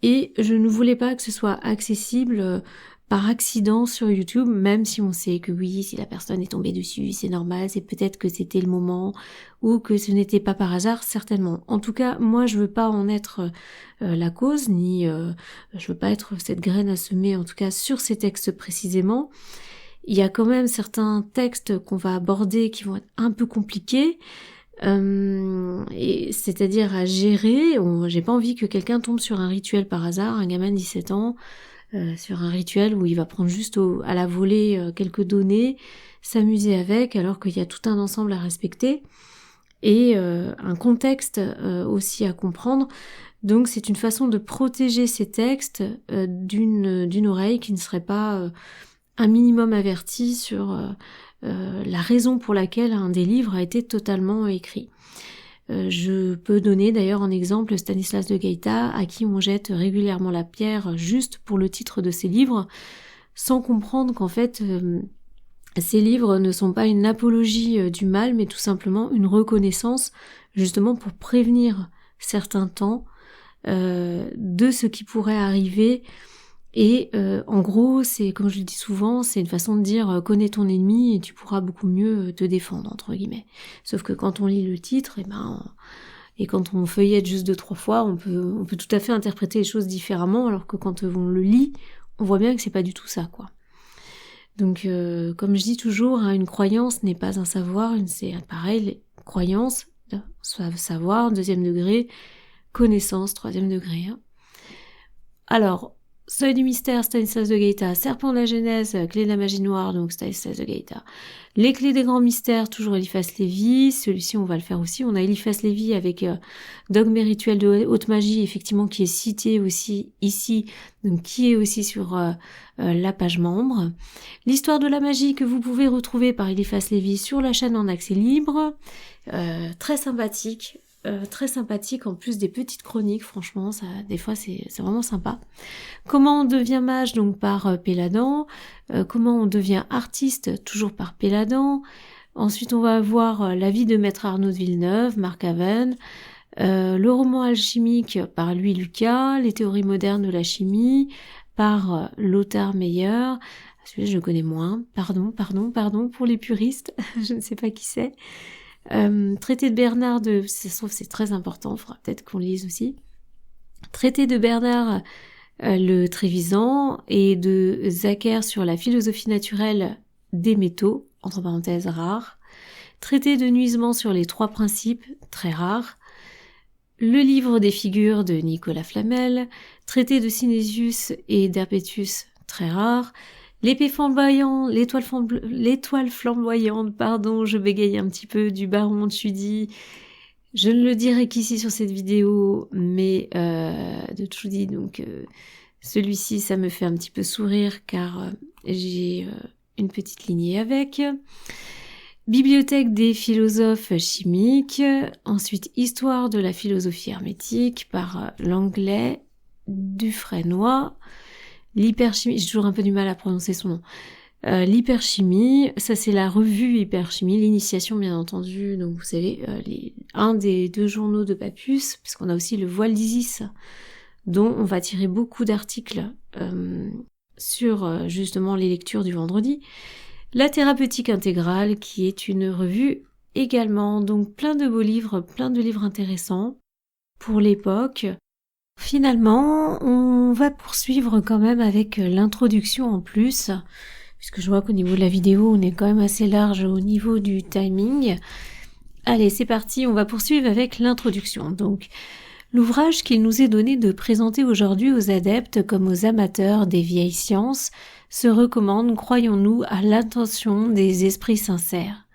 et je ne voulais pas que ce soit accessible par accident sur YouTube, même si on sait que oui, si la personne est tombée dessus, c'est normal, c'est peut-être que c'était le moment, ou que ce n'était pas par hasard, certainement. En tout cas, moi je veux pas en être la cause, ni je veux pas être cette graine à semer, en tout cas sur ces textes précisément. Il y a quand même certains textes qu'on va aborder qui vont être un peu compliqués, et c'est-à-dire à gérer. J'ai pas envie que quelqu'un tombe sur un rituel par hasard, un gamin de 17 ans, sur un rituel où il va prendre juste à la volée quelques données, s'amuser avec, alors qu'il y a tout un ensemble à respecter, et un contexte aussi à comprendre. Donc c'est une façon de protéger ces textes d'une oreille qui ne serait pas un minimum averti sur la raison pour laquelle un des livres a été totalement écrit. Je peux donner d'ailleurs en exemple Stanislas de Gaïta, à qui on jette régulièrement la pierre juste pour le titre de ses livres, sans comprendre qu'en fait ces livres ne sont pas une apologie du mal, mais tout simplement une reconnaissance, justement pour prévenir certains temps de ce qui pourrait arriver. Et en gros, c'est, comme je le dis souvent, c'est une façon de dire connais ton ennemi et tu pourras beaucoup mieux te défendre, entre guillemets. Sauf que quand on lit le titre, et quand on feuillette juste 2-3 fois, on peut tout à fait interpréter les choses différemment, alors que quand on le lit, on voit bien que c'est pas du tout ça, quoi. Donc, comme je dis toujours, hein, une croyance n'est pas un savoir, c'est pareil, croyance, savoir, 2e degré, connaissance, 3e degré. Hein. Alors, Seuil du mystère, Stanislas de Gaïta, Serpent de la Genèse, Clé de la magie noire, donc Stanislas de Gaïta. Les clés des grands mystères, toujours Eliphas Lévy, celui-ci on va le faire aussi. On a Eliphas Lévy avec Dogme et rituel de haute magie, effectivement, qui est cité aussi ici, donc qui est aussi sur la page membre. L'histoire de la magie que vous pouvez retrouver par Eliphas Lévy sur la chaîne en accès libre, très sympathique. En plus des petites chroniques, franchement, ça, des fois c'est vraiment sympa. Comment on devient mage, donc par Péladan. Comment on devient artiste, toujours par Péladan. Ensuite, on va avoir la vie de Maître Arnaud de Villeneuve, Marc Aven. Le roman alchimique par Louis Lucas. Les théories modernes de la chimie par Lothar Meyer. Celui-là, je le connais moins. Pardon pour les puristes. Je ne sais pas qui c'est. Traité de Bernard de... Ça se trouve, c'est très important, il faudra peut-être qu'on lise aussi. Traité de Bernard le Trévisan et de Zacher sur la philosophie naturelle des métaux, entre parenthèses rares. Traité de Nuisement sur les 3 principes, très rares. Le livre des figures de Nicolas Flamel. Traité de Synesius et d'Herpétus, très rare. L'épée flamboyante, l'étoile flamboyante, pardon, je bégaye un petit peu, du baron de Tschudi. Je ne le dirai qu'ici sur cette vidéo, mais de Tschudi, donc celui-ci, ça me fait un petit peu sourire car j'ai une petite lignée avec. Bibliothèque des philosophes chimiques, ensuite Histoire de la philosophie hermétique par l'anglais Dufresnoy. L'hyperchimie, j'ai toujours un peu du mal à prononcer son nom. L'hyperchimie, ça c'est la revue Hyperchimie, l'initiation bien entendu, donc vous savez, un des 2 journaux de Papus, puisqu'on a aussi le Voile d'Isis, dont on va tirer beaucoup d'articles sur justement les lectures du vendredi. La thérapeutique intégrale, qui est une revue également, donc plein de beaux livres, plein de livres intéressants pour l'époque. Finalement, on va poursuivre quand même avec l'introduction en plus, puisque je vois qu'au niveau de la vidéo, on est quand même assez large au niveau du timing. Allez, c'est parti, on va poursuivre avec l'introduction. Donc, l'ouvrage qu'il nous est donné de présenter aujourd'hui aux adeptes comme aux amateurs des vieilles sciences se recommande, croyons-nous, à l'attention des esprits sincères.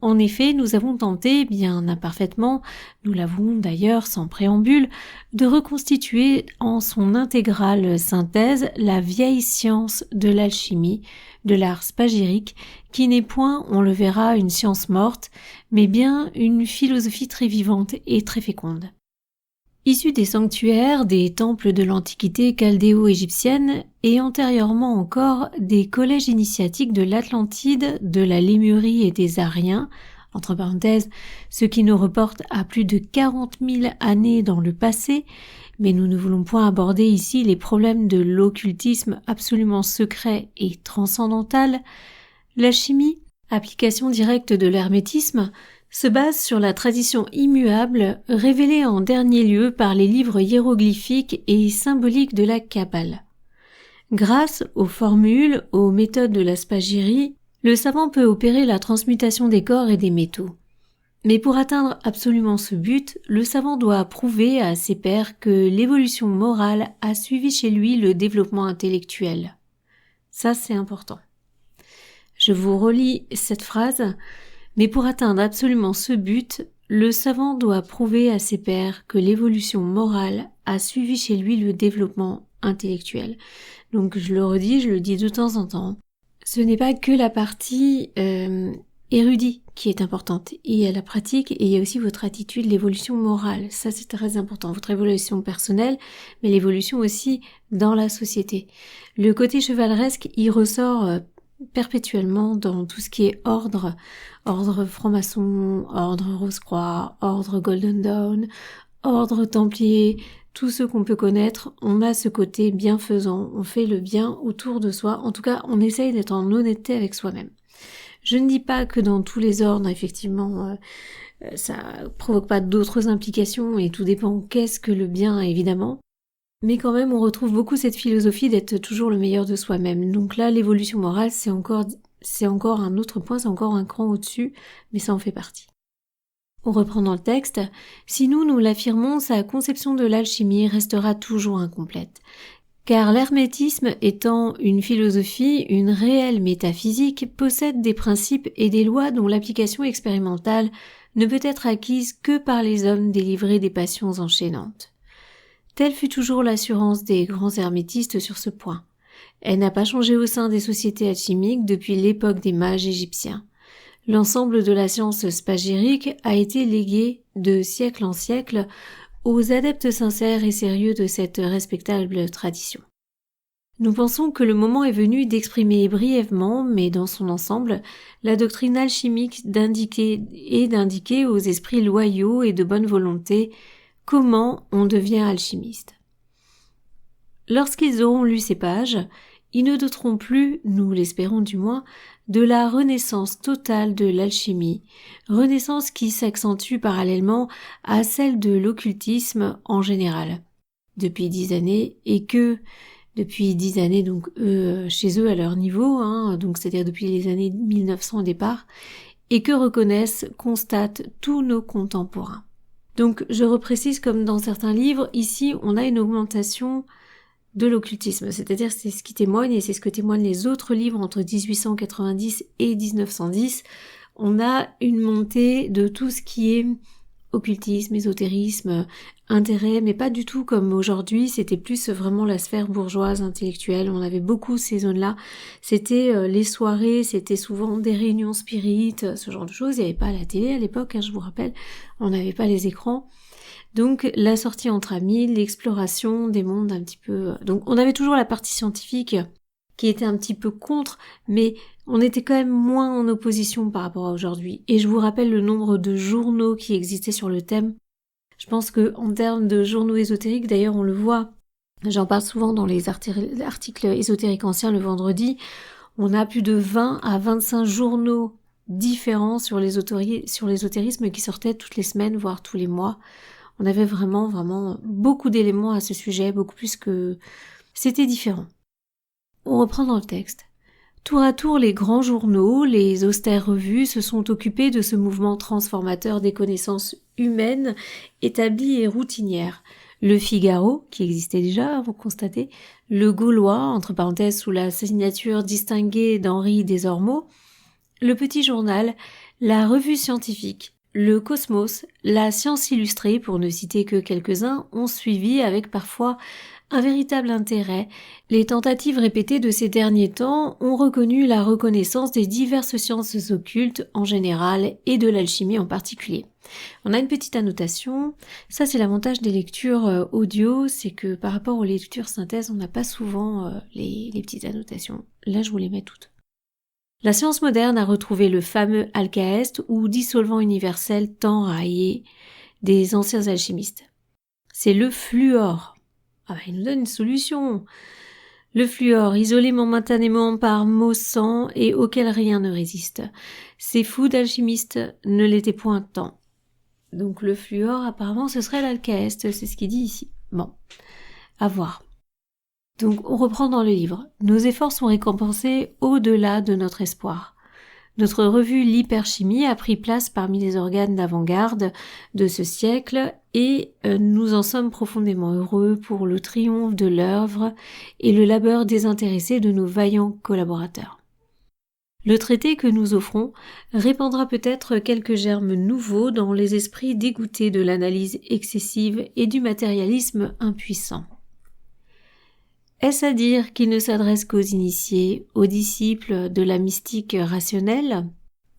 En effet, nous avons tenté, bien imparfaitement, nous l'avons d'ailleurs sans préambule, de reconstituer en son intégrale synthèse la vieille science de l'alchimie, de l'art spagyrique, qui n'est point, on le verra, une science morte, mais bien une philosophie très vivante et très féconde. Issue des sanctuaires, des temples de l'Antiquité chaldéo-égyptienne et antérieurement encore des collèges initiatiques de l'Atlantide, de la Lémurie et des Ariens, entre parenthèses, ce qui nous reporte à plus de 40 000 années dans le passé, mais nous ne voulons point aborder ici les problèmes de l'occultisme absolument secret et transcendantal. La chimie, application directe de l'hermétisme, se base sur la tradition immuable révélée en dernier lieu par les livres hiéroglyphiques et symboliques de la Kabbale. Grâce aux formules, aux méthodes de la spagyrie, le savant peut opérer la transmutation des corps et des métaux. Mais pour atteindre absolument ce but, le savant doit prouver à ses pairs que l'évolution morale a suivi chez lui le développement intellectuel. Ça, c'est important. Je vous relis cette phrase. Mais pour atteindre absolument ce but, le savant doit prouver à ses pairs que l'évolution morale a suivi chez lui le développement intellectuel. Donc je le redis, je le dis de temps en temps. Ce n'est pas que la partie érudite qui est importante. Il y a la pratique et il y a aussi votre attitude, l'évolution morale. Ça c'est très important. Votre évolution personnelle, mais l'évolution aussi dans la société. Le côté chevaleresque, il ressort perpétuellement dans tout ce qui est ordre franc-maçon, ordre Rose-Croix, ordre Golden Dawn, ordre Templier, tout ce qu'on peut connaître, on a ce côté bienfaisant, on fait le bien autour de soi, en tout cas on essaye d'être en honnêteté avec soi-même. Je ne dis pas que dans tous les ordres, effectivement, ça provoque pas d'autres implications et tout dépend qu'est-ce que le bien, évidemment. Mais quand même, on retrouve beaucoup cette philosophie d'être toujours le meilleur de soi-même. Donc là, l'évolution morale, c'est encore un autre point, c'est encore un cran au-dessus, mais ça en fait partie. On reprend dans le texte. Si nous l'affirmons, sa conception de l'alchimie restera toujours incomplète. Car l'hermétisme étant une philosophie, une réelle métaphysique, possède des principes et des lois dont l'application expérimentale ne peut être acquise que par les hommes délivrés des passions enchaînantes. Telle fut toujours l'assurance des grands hermétistes sur ce point. Elle n'a pas changé au sein des sociétés alchimiques depuis l'époque des mages égyptiens. L'ensemble de la science spagyrique a été légué de siècle en siècle aux adeptes sincères et sérieux de cette respectable tradition. Nous pensons que le moment est venu d'exprimer brièvement, mais dans son ensemble, la doctrine alchimique d'indiquer aux esprits loyaux et de bonne volonté comment on devient alchimiste. Lorsqu'ils auront lu ces pages, ils ne douteront plus, nous l'espérons du moins, de la renaissance totale de l'alchimie, renaissance qui s'accentue parallèlement à celle de l'occultisme en général, depuis 10 années, et que, depuis 10 années, donc chez eux à leur niveau, donc c'est-à-dire depuis les années 1900 au départ, et que constatent tous nos contemporains. Donc je reprécise comme dans certains livres, ici on a une augmentation de l'occultisme, c'est-à-dire c'est ce qui témoigne et c'est ce que témoignent les autres livres entre 1890 et 1910. On a une montée de tout ce qui est occultisme, ésotérisme, intérêt, mais pas du tout comme aujourd'hui, c'était plus vraiment la sphère bourgeoise, intellectuelle, on avait beaucoup ces zones-là, c'était les soirées, c'était souvent des réunions spirites, ce genre de choses, il n'y avait pas la télé à l'époque, je vous rappelle, on n'avait pas les écrans, donc la sortie entre amis, l'exploration des mondes un petit peu, donc on avait toujours la partie scientifique qui était un petit peu contre, mais on était quand même moins en opposition par rapport à aujourd'hui. Et je vous rappelle le nombre de journaux qui existaient sur le thème. Je pense que en termes de journaux ésotériques, d'ailleurs on le voit, j'en parle souvent dans les articles ésotériques anciens le vendredi, on a plus de 20 à 25 journaux différents sur l'ésotérisme qui sortaient toutes les semaines, voire tous les mois. On avait vraiment beaucoup d'éléments à ce sujet, beaucoup plus que... C'était différent. On reprend dans le texte. Tour à tour, les grands journaux, les austères revues se sont occupés de ce mouvement transformateur des connaissances humaines établies et routinières. Le Figaro, qui existait déjà, vous constatez, le Gaulois, entre parenthèses sous la signature distinguée d'Henri Desormeaux, le Petit Journal, la Revue Scientifique, le Cosmos, la Science Illustrée, pour ne citer que quelques-uns, ont suivi avec parfois un véritable intérêt. Les tentatives répétées de ces derniers temps ont reconnu la reconnaissance des diverses sciences occultes en général et de l'alchimie en particulier. On a une petite annotation. Ça, c'est l'avantage des lectures audio, c'est que par rapport aux lectures synthèse, on n'a pas souvent les petites annotations. Là, je vous les mets toutes. La science moderne a retrouvé le fameux alcaeste ou dissolvant universel tant raillé des anciens alchimistes. C'est le fluor. Il nous donne une solution. Le fluor, isolé momentanément par sang et auquel rien ne résiste. Ces fous d'alchimistes ne l'étaient point tant. Donc le fluor, apparemment, ce serait l'alcaeste, c'est ce qu'il dit ici. Bon, à voir. Donc on reprend dans le livre. Nos efforts sont récompensés au-delà de notre espoir. Notre revue L'Hyperchimie a pris place parmi les organes d'avant-garde de ce siècle et nous en sommes profondément heureux pour le triomphe de l'œuvre et le labeur désintéressé de nos vaillants collaborateurs. Le traité que nous offrons répandra peut-être quelques germes nouveaux dans les esprits dégoûtés de l'analyse excessive et du matérialisme impuissant. Est-ce à dire qu'il ne s'adresse qu'aux initiés, aux disciples de la mystique rationnelle ?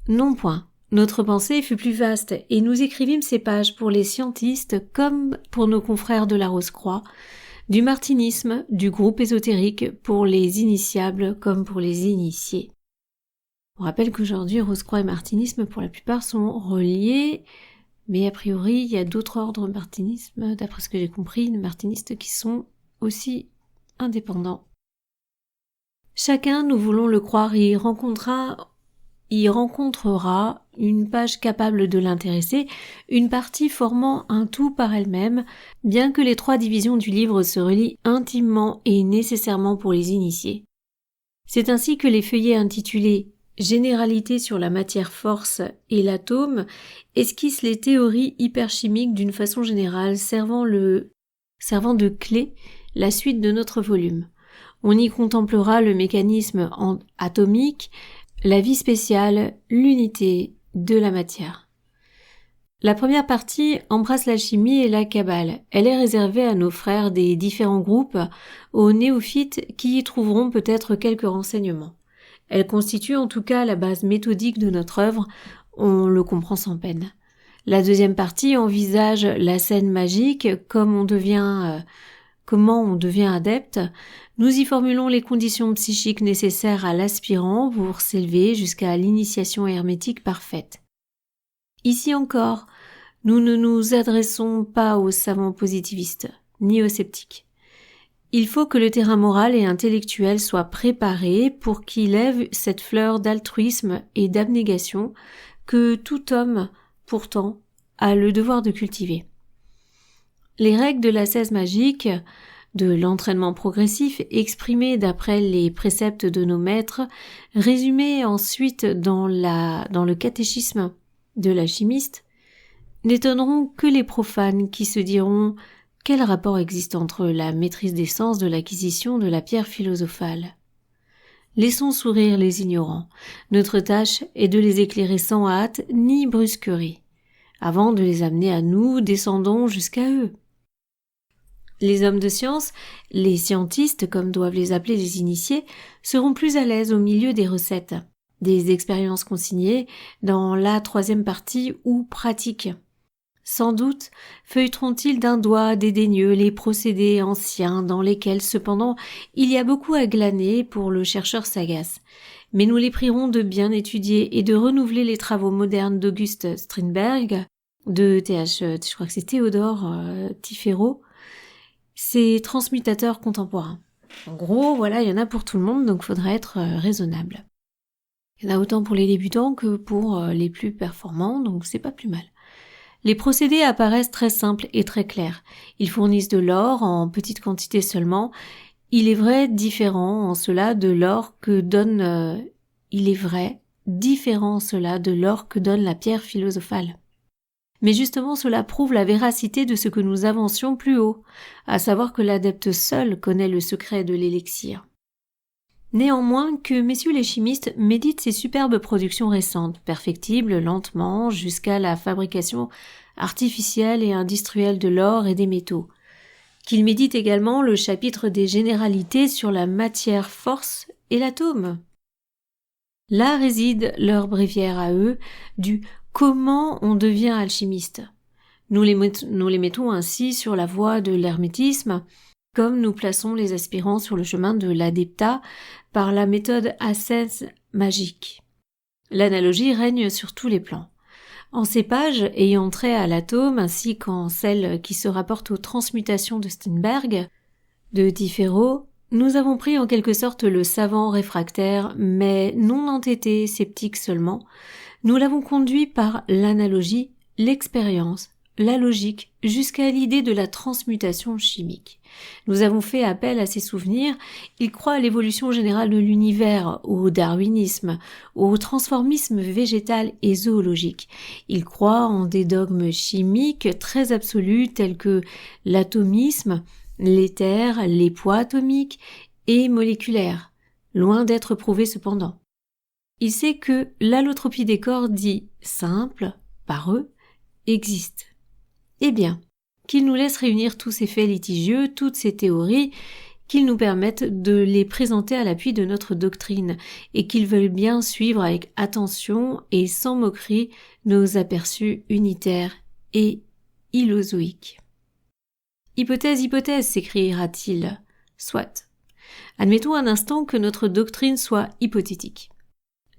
Non point. Notre pensée fut plus vaste et nous écrivîmes ces pages pour les scientistes comme pour nos confrères de la Rose-Croix, du martinisme, du groupe ésotérique, pour les initiables comme pour les initiés. On rappelle qu'aujourd'hui, Rose-Croix et martinisme, pour la plupart, sont reliés, mais a priori, il y a d'autres ordres martinisme, d'après ce que j'ai compris, de martinistes qui sont aussi indépendant. Chacun, nous voulons le croire, y rencontrera une page capable de l'intéresser, une partie formant un tout par elle-même, bien que les 3 divisions du livre se relient intimement et nécessairement pour les initiés. C'est ainsi que les feuillets intitulés Généralité sur la matière-force et l'atome esquissent les théories hyperchimiques d'une façon générale, servant de clé la suite de notre volume. On y contemplera le mécanisme atomique, la vie spéciale, l'unité de la matière. La première partie embrasse l'alchimie et la Kabbale. Elle est réservée à nos frères des différents groupes, aux néophytes qui y trouveront peut-être quelques renseignements. Elle constitue en tout cas la base méthodique de notre œuvre, on le comprend sans peine. La deuxième partie envisage la scène magique, comment on devient adepte. Nous y formulons les conditions psychiques nécessaires à l'aspirant pour s'élever jusqu'à l'initiation hermétique parfaite. Ici encore, nous ne nous adressons pas aux savants positivistes, ni aux sceptiques. Il faut que le terrain moral et intellectuel soit préparé pour qu'il lève cette fleur d'altruisme et d'abnégation que tout homme, pourtant, a le devoir de cultiver. Les règles de l'ascèse magique, de l'entraînement progressif exprimé d'après les préceptes de nos maîtres, résumés ensuite dans le catéchisme de l'alchimiste, n'étonneront que les profanes qui se diront « Quel rapport existe entre la maîtrise des sens de l'acquisition de la pierre philosophale ?» Laissons sourire les ignorants. Notre tâche est de les éclairer sans hâte ni brusquerie. Avant de les amener à nous, descendons jusqu'à eux. Les hommes de science, les scientistes, comme doivent les appeler les initiés, seront plus à l'aise au milieu des recettes, des expériences consignées dans la 3e partie ou pratique. Sans doute feuilleteront-ils d'un doigt dédaigneux les procédés anciens dans lesquels, cependant, il y a beaucoup à glaner pour le chercheur sagace. Mais nous les prierons de bien étudier et de renouveler les travaux modernes d'Auguste Strindberg, je crois que c'est Théodore Tifero, ces transmutateurs contemporains. En gros, voilà, il y en a pour tout le monde, donc il faudra être raisonnable. Il y en a autant pour les débutants que pour les plus performants, donc c'est pas plus mal. Les procédés apparaissent très simples et très clairs. Ils fournissent de l'or en petite quantité seulement. Il est vrai différent en cela de l'or que donne la pierre philosophale. Mais justement cela prouve la véracité de ce que nous avancions plus haut, à savoir que l'adepte seul connaît le secret de l'élixir. Néanmoins que messieurs les chimistes méditent ces superbes productions récentes, perfectibles lentement jusqu'à la fabrication artificielle et industrielle de l'or et des métaux. Qu'ils méditent également le chapitre des généralités sur la matière force et l'atome. Là réside leur bréviaire à eux du comment on devient alchimiste. Nous les mettons ainsi sur la voie de l'hermétisme, comme nous plaçons les aspirants sur le chemin de l'adeptat par la méthode ascèse magique. L'analogie règne sur tous les plans. En ces pages ayant trait à l'atome ainsi qu'en celles qui se rapportent aux transmutations de Steinberg, de Tifero, nous avons pris en quelque sorte le savant réfractaire, mais non entêté, sceptique seulement. Nous l'avons conduit par l'analogie, l'expérience, la logique, jusqu'à l'idée de la transmutation chimique. Nous avons fait appel à ses souvenirs. Il croit à l'évolution générale de l'univers, au darwinisme, au transformisme végétal et zoologique. Il croit en des dogmes chimiques très absolus tels que l'atomisme, l'éther, les poids atomiques et moléculaires, loin d'être prouvés cependant. Il sait que l'allotropie des corps dit simple, par eux, existe. Eh bien, qu'il nous laisse réunir tous ces faits litigieux, toutes ces théories, qu'ils nous permettent de les présenter à l'appui de notre doctrine, et qu'ils veulent bien suivre avec attention et sans moquerie nos aperçus unitaires et illozoïques. Hypothèse, s'écriera-t-il. Soit. Admettons un instant que notre doctrine soit hypothétique.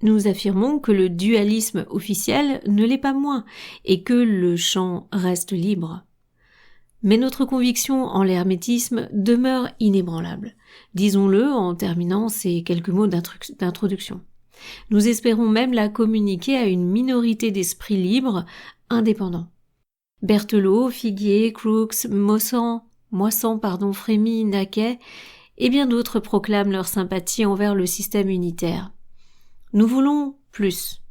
Nous affirmons que le dualisme officiel ne l'est pas moins et que le champ reste libre. Mais notre conviction en l'hermétisme demeure inébranlable. Disons-le en terminant ces quelques mots d'introduction. Nous espérons même la communiquer à une minorité d'esprits libres, indépendants. Berthelot, Figuier, Crookes, Moissan, Frémy, Naquet et bien d'autres proclament leur sympathie envers le système unitaire. Nous voulons plus.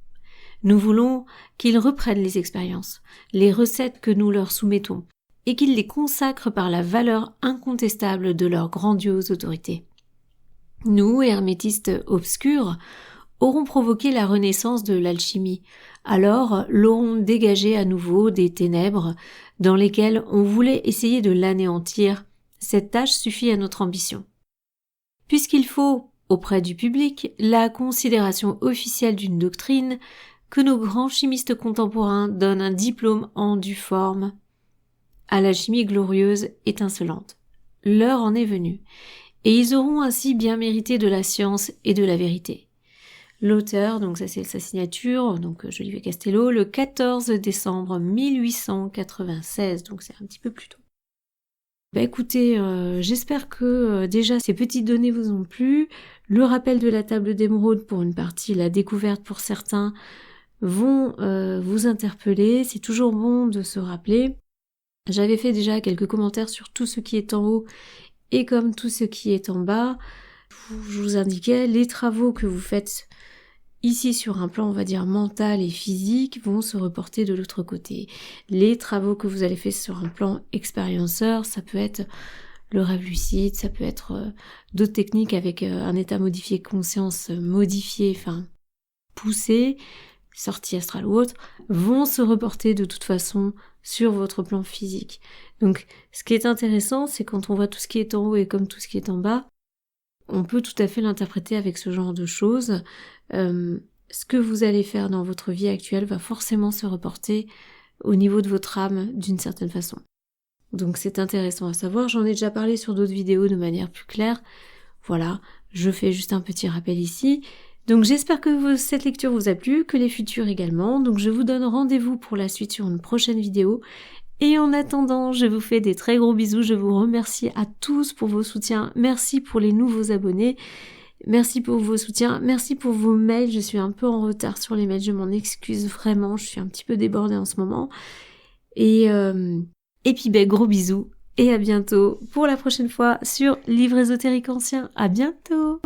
Nous voulons qu'ils reprennent les expériences, les recettes que nous leur soumettons, et qu'ils les consacrent par la valeur incontestable de leur grandiose autorité. Nous, hermétistes obscurs, aurons provoqué la renaissance de l'alchimie, alors l'aurons dégagée à nouveau des ténèbres dans lesquelles on voulait essayer de l'anéantir. Cette tâche suffit à notre ambition. Puisqu'il faut, auprès du public, la considération officielle d'une doctrine, que nos grands chimistes contemporains donnent un diplôme en due forme à l'alchimie glorieuse étincelante. L'heure en est venue, et ils auront ainsi bien mérité de la science et de la vérité. L'auteur, donc ça c'est sa signature, donc Jolivet Castello, le 14 décembre 1896, donc c'est un petit peu plus tôt. Écoutez, j'espère que déjà ces petites données vous ont plu. Le rappel de la table d'émeraude pour une partie, la découverte pour certains vont vous interpeller. C'est toujours bon de se rappeler. J'avais fait déjà quelques commentaires sur tout ce qui est en haut et comme tout ce qui est en bas. Je vous indiquais les travaux que vous faites ici sur un plan, on va dire, mental et physique vont se reporter de l'autre côté. Les travaux que vous allez faire sur un plan expérienceur, ça peut être le rêve lucide, ça peut être d'autres techniques avec un état modifié de conscience modifié, poussé, sortie astrale ou autre, vont se reporter de toute façon sur votre plan physique. Donc, ce qui est intéressant, c'est quand on voit tout ce qui est en haut et comme tout ce qui est en bas, on peut tout à fait l'interpréter avec ce genre de choses. Ce que vous allez faire dans votre vie actuelle va forcément se reporter au niveau de votre âme d'une certaine façon. Donc c'est intéressant à savoir, j'en ai déjà parlé sur d'autres vidéos de manière plus claire. Voilà, je fais juste un petit rappel ici. Donc j'espère que cette lecture vous a plu, que les futures également. Donc je vous donne rendez-vous pour la suite sur une prochaine vidéo. Et en attendant, je vous fais des très gros bisous, je vous remercie à tous pour vos soutiens, merci pour les nouveaux abonnés, merci pour vos soutiens, merci pour vos mails, je suis un peu en retard sur les mails, je m'en excuse vraiment, je suis un petit peu débordée en ce moment. Et puis gros bisous et à bientôt pour la prochaine fois sur Livre ésotérique ancien, à bientôt.